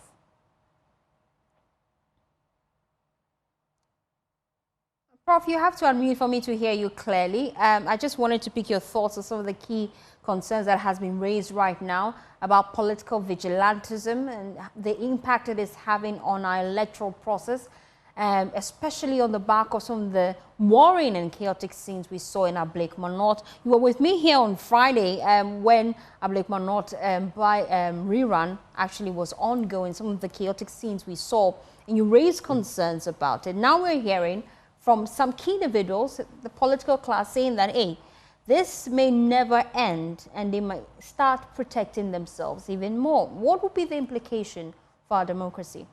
Prof, you have to unmute for me to hear you clearly. I just wanted to pick your thoughts on some of the key concerns that has been raised right now about political vigilantism and the impact it is having on our electoral process, especially on the back of some of the worrying and chaotic scenes we saw in Ablekuma North. You were with me here on Friday when Ablekuma North rerun actually was ongoing, some of the chaotic scenes we saw, and you raised concerns about it. Now we're hearing from some key individuals, the political class, saying that, hey, this may never end and they might start protecting themselves even more. What would be the implication for our democracy?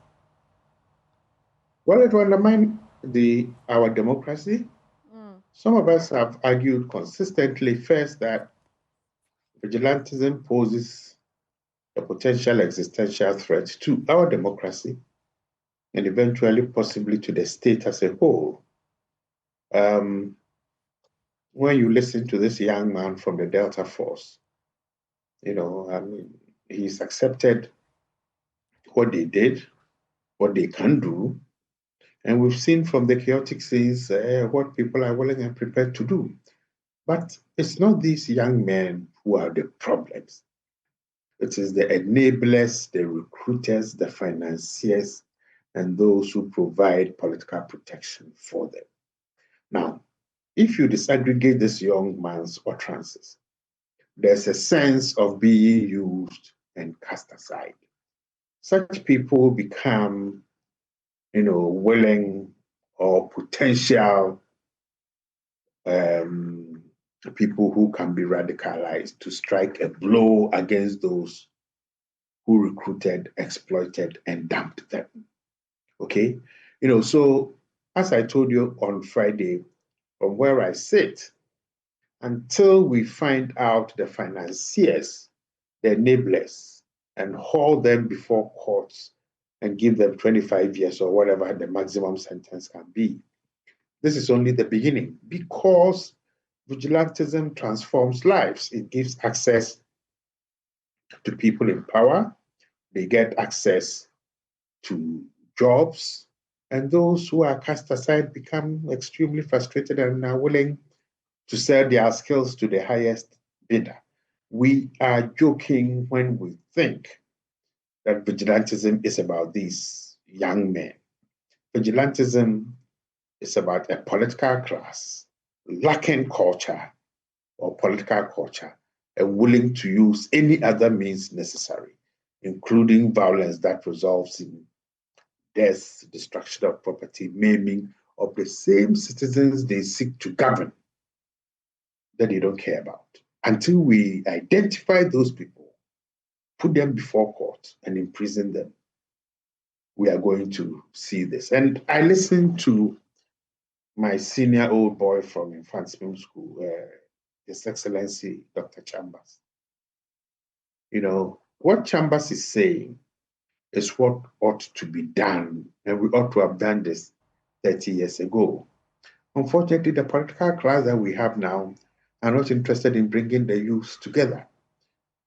Well, it will undermine our democracy. Some of us have argued consistently first that vigilantism poses a potential existential threat to our democracy and eventually possibly to the state as a whole. When you listen to this young man from the Delta Force, he's accepted what they did, what they can do, and we've seen from the chaotic scenes what people are willing and prepared to do. But it's not these young men who are the problems. It is the enablers, the recruiters, the financiers, and those who provide political protection for them. Now, if you disaggregate this young man's utterances, there's a sense of being used and cast aside. Such people become, willing or potential people who can be radicalized to strike a blow against those who recruited, exploited, and dumped them. Okay? So as I told you on Friday, from where I sit, until we find out the financiers, the enablers, and haul them before courts and give them 25 years or whatever the maximum sentence can be. This is only the beginning, because vigilantism transforms lives. It gives access to people in power. They get access to jobs, and those who are cast aside become extremely frustrated and are willing to sell their skills to the highest bidder. We are joking when we think that vigilantism is about these young men. Vigilantism is about a political class lacking culture or political culture and willing to use any other means necessary, including violence that results in death, destruction of property, maiming of the same citizens they seek to govern, that they don't care about. Until we identify those people, put them before court, and imprison them, we are going to see this. And I listened to my senior old boy from Infant Film School, His Excellency Dr. Chambers. What Chambers is saying is what ought to be done, and we ought to have done this 30 years ago. Unfortunately, the political class that we have now are not interested in bringing the youth together,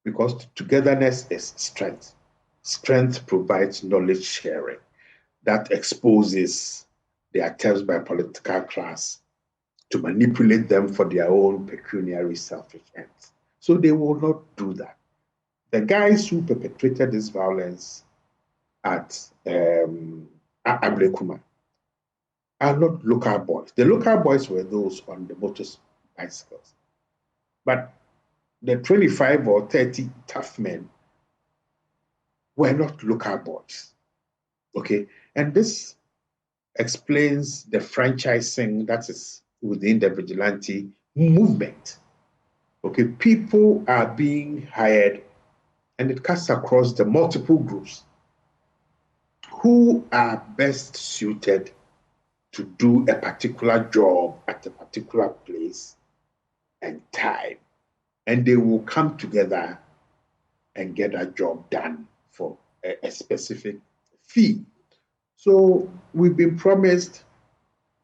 because togetherness is strength. Strength provides knowledge sharing that exposes the attempts by political class to manipulate them for their own pecuniary selfish ends. So they will not do that. The guys who perpetrated this violence at Ablekuma are not local boys. The local boys were those on the motorcycles. But the 25 or 30 tough men were not local boys. Okay? And this explains the franchising that is within the vigilante movement. Okay? People are being hired, and it cuts across the multiple groups who are best suited to do a particular job at a particular place and time. And they will come together and get a job done for a specific fee. So we've been promised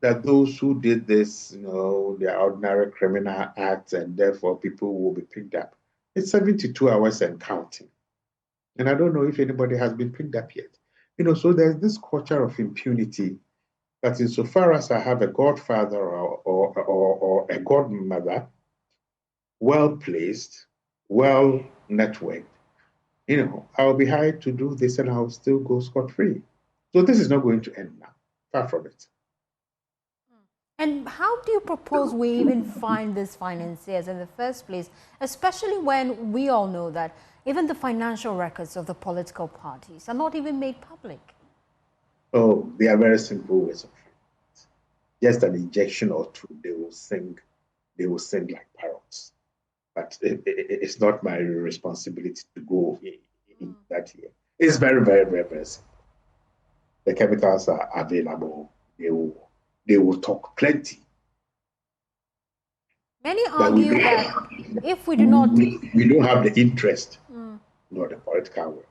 that those who did this, they are ordinary criminal acts, and therefore people will be picked up. It's 72 hours and counting. And I don't know if anybody has been picked up yet. So there's this culture of impunity that insofar as I have a godfather or a godmother, well-placed, well-networked, I'll be hired to do this and I'll still go scot-free. So this is not going to end now, far from it. And how do you propose we even find these financiers in the first place, especially when we all know that even the financial records of the political parties are not even made public? Oh, they are very simple ways of it. Just an injection or two, they will sing like parrots. But it's not my responsibility to go in that here. It's very, very, very, very simple. The chemicals are available. They will talk plenty. Many argue that if we do not... We don't have the interest, nor the political will.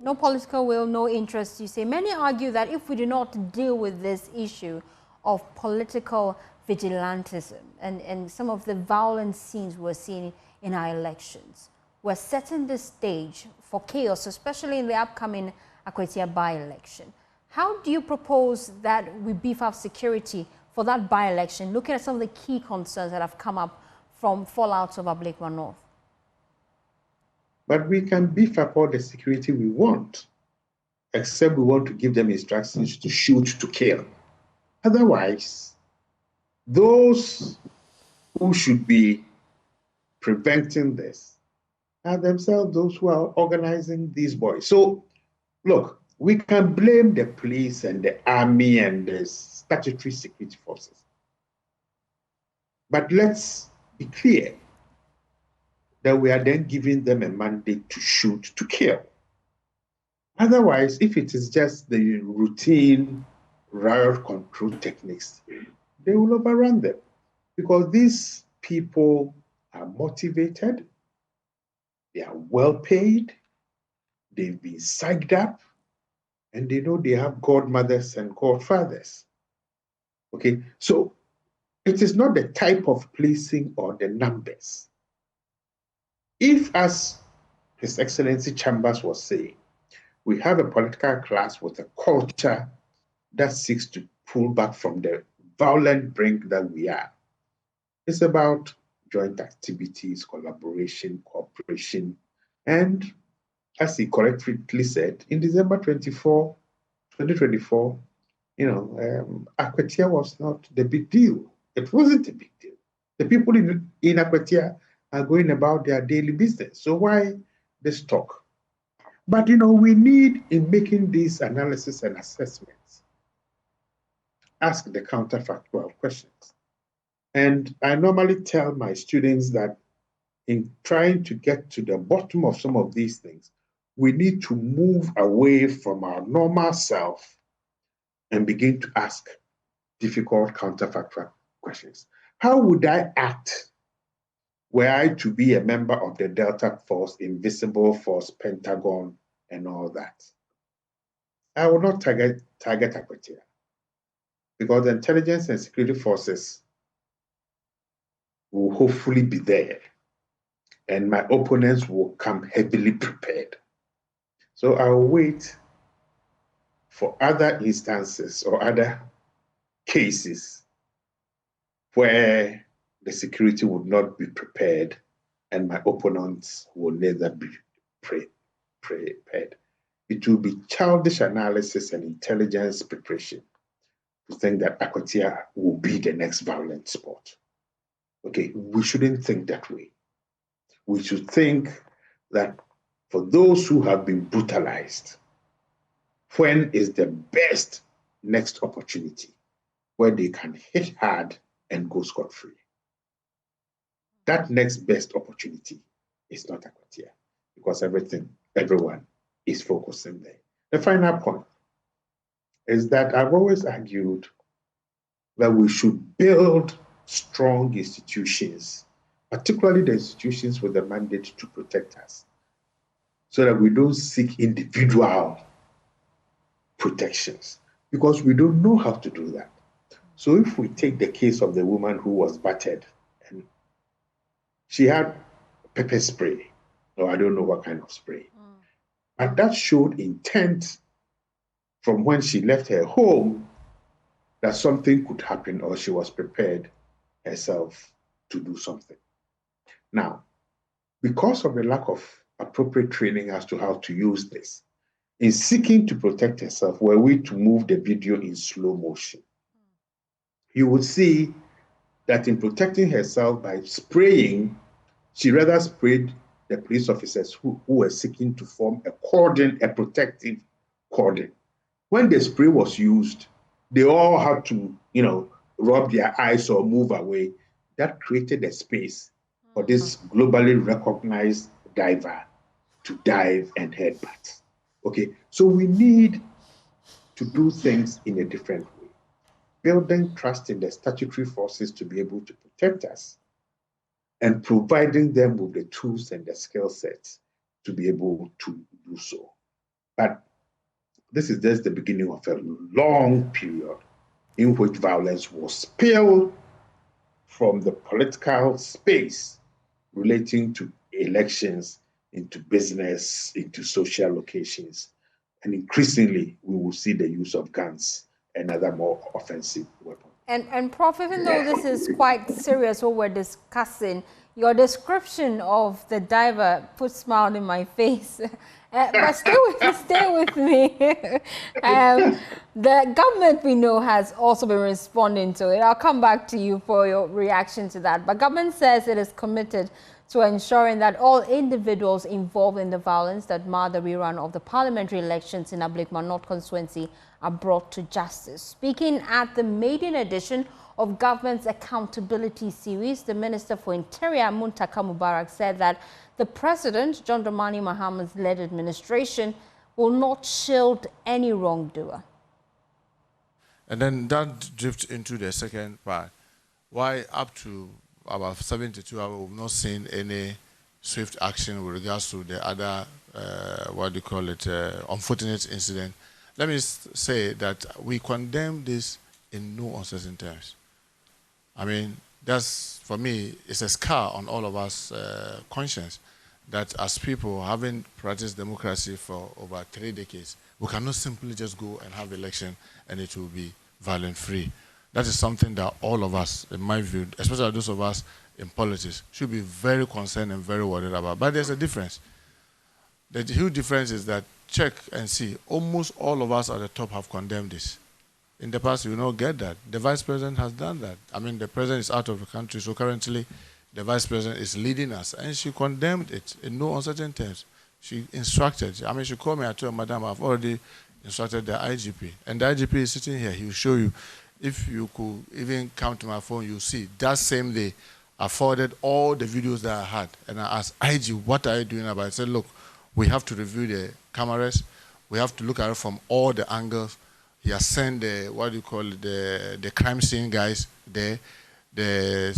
No political will, no interest, you say. Many argue that if we do not deal with this issue of political vigilantism and some of the violent scenes we're seeing in our elections, we're setting the stage for chaos, especially in the upcoming Akwetia by-election. How do you propose that we beef up security for that by-election, looking at some of the key concerns that have come up from fallouts of Ablekuma North? But we can beef up all the security we want, except we want to give them instructions to shoot to kill. Otherwise, those who should be preventing this are themselves those who are organizing these boys. So, look, we can blame the police and the army and the statutory security forces. But let's be clear that we are then giving them a mandate to shoot, to kill. Otherwise, if it is just the routine riot control techniques, they will overrun them because these people are motivated, they are well paid, they've been psyched up, and they know they have godmothers and godfathers. Okay, so it is not the type of policing or the numbers. If, as His Excellency Chambers was saying, we have a political class with a culture that seeks to pull back from the violent brink that we are. It's about joint activities, collaboration, cooperation, and as he correctly said, in December 2024, Akwatia was not the big deal. It wasn't a big deal. The people in Akwatia are going about their daily business. So why this talk? But, we need, in making these analysis and assessments, ask the counterfactual questions. And I normally tell my students that in trying to get to the bottom of some of these things, we need to move away from our normal self and begin to ask difficult counterfactual questions. How would I act were I to be a member of the Delta Force, Invisible Force, Pentagon, and all that? I will not target Akwatia because the intelligence and security forces will hopefully be there, and my opponents will come heavily prepared. So I'll wait for other instances or other cases where the security would not be prepared and my opponents will neither be prepared. It will be childish analysis and intelligence preparation to think that Akwatia will be the next violent spot. Okay, we shouldn't think that way. We should think that for those who have been brutalized, when is the best next opportunity where they can hit hard and go scot-free? That next best opportunity is not Akwatia because everyone is focusing there. The final point is that I've always argued that we should build strong institutions, particularly the institutions with the mandate to protect us, so that we don't seek individual protections, because we don't know how to do that. So if we take the case of the woman who was battered, and she had pepper spray, or I don't know what kind of spray, but that showed intent from when she left her home that something could happen, or she was prepared herself to do something. Now, because of the lack of appropriate training as to how to use this, in seeking to protect herself, were we to move the video in slow motion, you would see that in protecting herself by spraying, she rather sprayed the police officers who were seeking to form a cordon, a protective cordon. When the spray was used, they all had to, rub their eyes or move away. That created a space for this globally recognized diver to dive and headbutt. Okay, so we need to do things in a different way, building trust in the statutory forces to be able to protect us and providing them with the tools and the skill sets to be able to do so. But this is just the beginning of a long period in which violence will spill from the political space relating to elections into business, into social locations. And increasingly, we will see the use of guns and other more offensive weapons. And Prof, even though this is quite serious what we're discussing, your description of the diver put a smile in my face. But stay with me. The government, we know, has also been responding to it. I'll come back to you for your reaction to that. But government says it is committed to ensuring that all individuals involved in the violence that marred the rerun of the parliamentary elections in Ablekuma North constituency are brought to justice. Speaking at the maiden edition of Government's Accountability Series, the Minister for Interior, Muntaka Mubarak, said that the President, John Dramani Maham's led administration, will not shield any wrongdoer. And then that drifts into the second part. Why up to about 72 hours we've not seen any swift action with regards to the other, unfortunate incident. Let me say that we condemn this in no uncertain terms. I mean, that's, for me, it's a scar on all of us conscience that as people, having practiced democracy for over 3 decades, we cannot simply just go and have election and it will be violent-free. That is something that all of us, in my view, especially those of us in politics, should be very concerned and very worried about. But there's a difference. The huge difference is that, check and see, almost all of us at the top have condemned this. In the past, you will not get that. The Vice President has done that. I mean, the President is out of the country, so currently the Vice President is leading us, and she condemned it in no uncertain terms. She instructed. I mean, she called me, I told her, Madam, I've already instructed the IGP. And the IGP is sitting here. He will show you. If you could even come to my phone, you'll see. That same day, I forwarded all the videos that I had. And I asked, IG, what are you doing about it? I said, look, we have to review the cameras. We have to look at it from all the angles. He has sent the, the crime scene guys there. The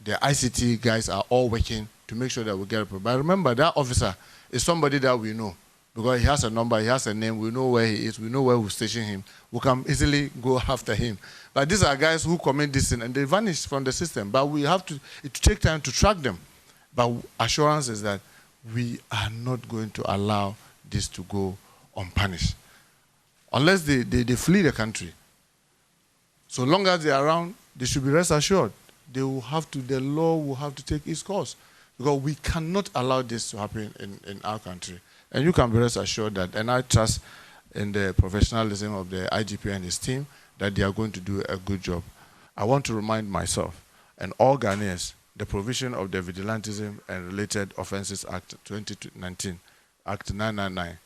ICT guys are all working to make sure that we get it. But remember, that officer is somebody that we know. Because he has a number, he has a name, we know where he is, we know where we station him. We can easily go after him. But these are guys who commit this sin and they vanish from the system. But we have to, it take time to track them. But assurance is that we are not going to allow this to go unpunished. Unless they flee the country. So long as they are around, they should be rest assured. They will have to, the law will have to take its course. Because we cannot allow this to happen in our country. And you can be rest assured that, and I trust in the professionalism of the IGP and his team, that they are going to do a good job. I want to remind myself and all Ghanaians the provision of the Vigilantism and Related Offences Act 2019, Act 999,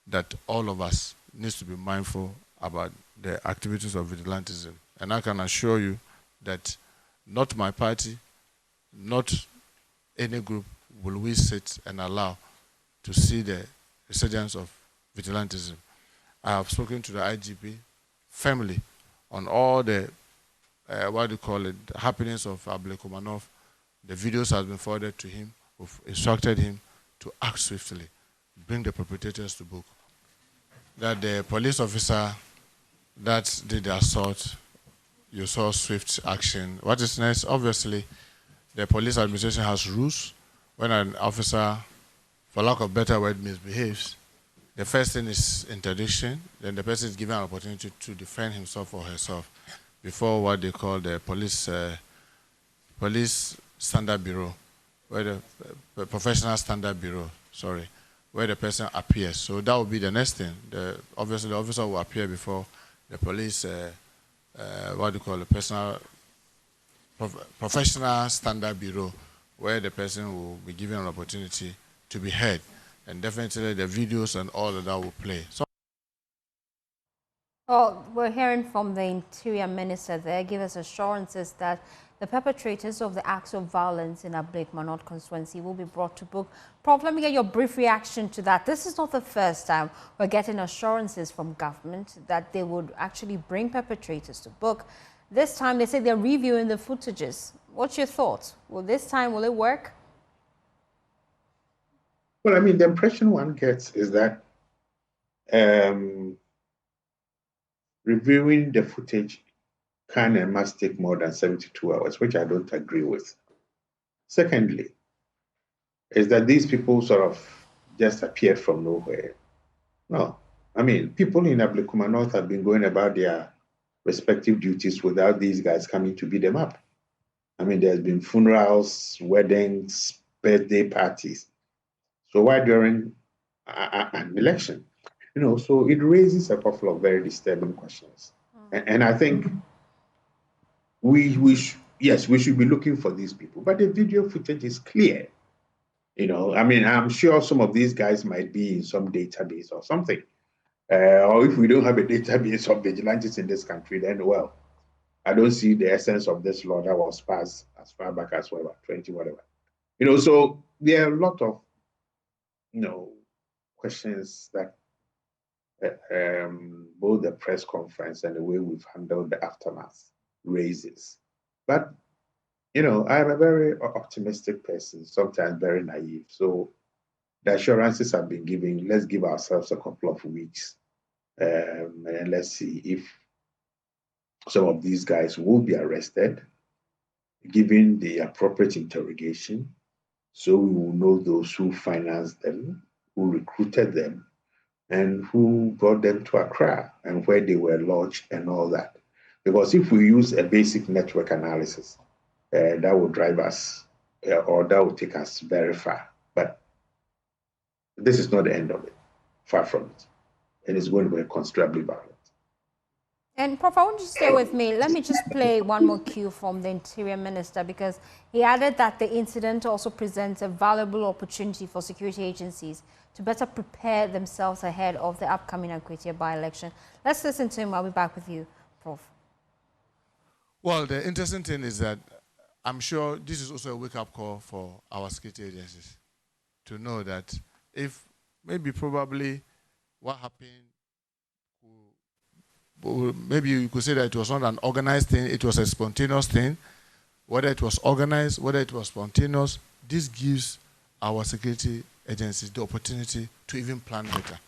that all of us needs to be mindful about the activities of vigilantism. And I can assure you that not my party, not any group will we sit and allow to see the resurgence of vigilantism. I have spoken to the IGP firmly on all the, happenings of Ablekuma North. The videos have been forwarded to him. We've instructed him to act swiftly, bring the perpetrators to book. That the police officer that did the assault, you saw swift action. What is next? Obviously, the police administration has rules. When an officer, for lack of better word, misbehaves, the first thing is interdiction, then the person is given an opportunity to defend himself or herself before what they call the police standard bureau, where the professional standard bureau, where the person appears. So that will be the next thing. Obviously, the officer will appear before the police, professional standard bureau, where the person will be given an opportunity to be heard. And definitely the videos and all of that will play. So well, we're hearing from the Interior Minister there, give us assurances that the perpetrators of the acts of violence in Ablekuma North constituency will be brought to book. Prof, let me get your brief reaction to that. This is not the first time we're getting assurances from government that they would actually bring perpetrators to book. This time they say they're reviewing the footages. What's your thoughts? Will it work? Well, I mean, the impression one gets is that reviewing the footage can and must take more than 72 hours, which I don't agree with. Secondly, is that these people sort of just appeared from nowhere. No, I mean, people in Ablekuma North have been going about their respective duties without these guys coming to beat them up. I mean, there's been funerals, weddings, birthday parties. So why during an election? You know, so it raises a couple of very disturbing questions. And I think we yes, we should be looking for these people. But the video footage is clear. I mean, I'm sure some of these guys might be in some database or something. Or if we don't have a database of vigilantes in this country, then, well, I don't see the essence of this law that was passed as far back as whatever, 20, whatever. So there are a lot of, questions that both the press conference and the way we've handled the aftermath raises. But, I'm a very optimistic person, sometimes very naive. So the assurances have been given. Let's give ourselves a couple of weeks and let's see if some of these guys will be arrested, given the appropriate interrogation, so we will know those who financed them, who recruited them, and who brought them to Accra and where they were lodged and all that. Because if we use a basic network analysis, that will drive us or that will take us very far. But this is not the end of it, far from it. And it's going to be considerably violent. And Prof, I want you to stay with me. Let me just play one more cue from the Interior Minister, because he added that the incident also presents a valuable opportunity for security agencies to better prepare themselves ahead of the upcoming Akwetia by-election. Let's listen to him. I'll be back with you, Prof. Well, the interesting thing is that I'm sure this is also a wake-up call for our security agencies to know that if maybe probably what happened, maybe you could say that it was not an organized thing, it was a spontaneous thing. Whether it was organized, whether it was spontaneous, this gives our security agencies the opportunity to even plan better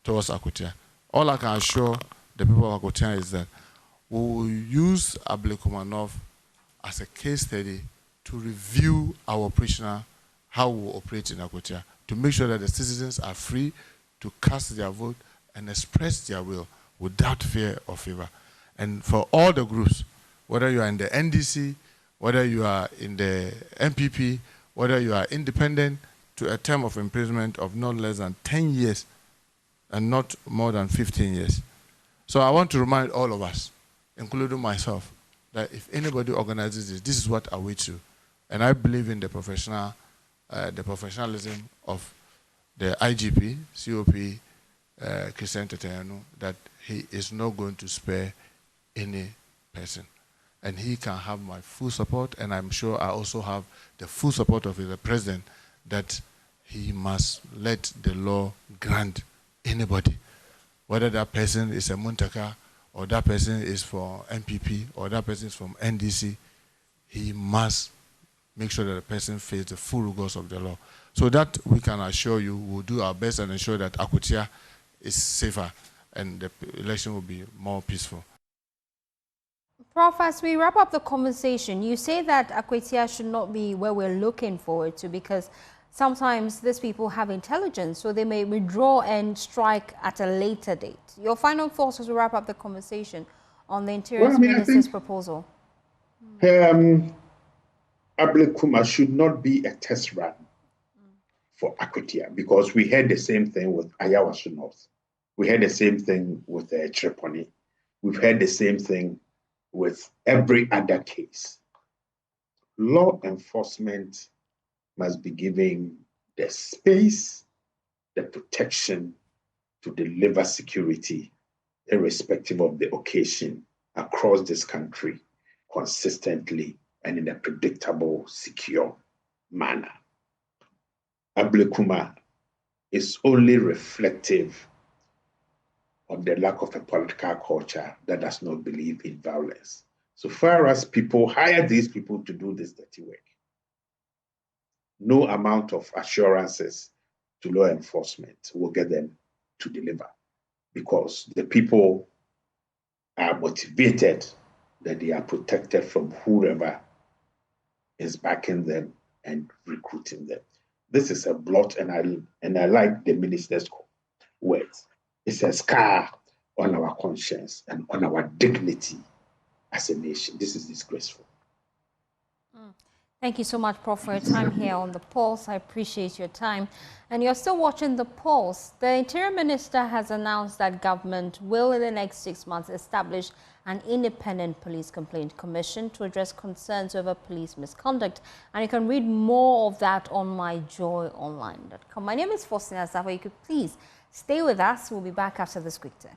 towards Akwetia. All I can assure the people of Akwetia is that we will use Ablekumanov as a case study to review our operational, how we operate in Akwetia, to make sure that the citizens are free to cast their vote and express their will without fear or favor. And for all the groups, whether you are in the NDC, whether you are in the NPP, whether you are independent, to a term of imprisonment of not less than 10 years and not more than 15 years. So I want to remind all of us, including myself, that if anybody organizes this is what awaits you. And I believe in the professionalism of the IGP, COP, Christian Teteyano, that he is not going to spare any person. And he can have my full support, and I'm sure I also have the full support of the president that he must let the law grant anybody, whether that person is a Muntaka, or that person is for NPP, or that person is from NDC, he must make sure that the person faces the full rigors of the law. So that we can assure you, we'll do our best and ensure that Akwetia is safer and the election will be more peaceful. Prof, as we wrap up the conversation, you say that Akwetia should not be where we're looking forward to, because sometimes these people have intelligence, so they may withdraw and strike at a later date. Your final thoughts as we wrap up the conversation on the Interior Minister's proposal? Ablekuma should not be a test run for Akwetia, because we had the same thing with Ayawaso North. We had the same thing with Tripoli. We've had the same thing with every other case. Law enforcement must be given the space, the protection to deliver security, irrespective of the occasion, across this country, consistently and in a predictable, secure manner. Ablekuma is only reflective of the lack of a political culture that does not believe in violence. So far as people hire these people to do this dirty work, no amount of assurances to law enforcement will get them to deliver, because the people are motivated that they are protected from whoever is backing them and recruiting them. This is a blot, and I like the minister's words. It's a scar on our conscience and on our dignity as a nation. This is disgraceful. Thank you so much, Prof, for your time here on The Pulse. I appreciate your time. And you're still watching The Pulse. The Interior Minister has announced that government will, in the next 6 months, establish an independent police complaint commission to address concerns over police misconduct. And you can read more of that on myjoyonline.com. My name is Faustina Zava. You could please stay with us. We'll be back after this quick turn.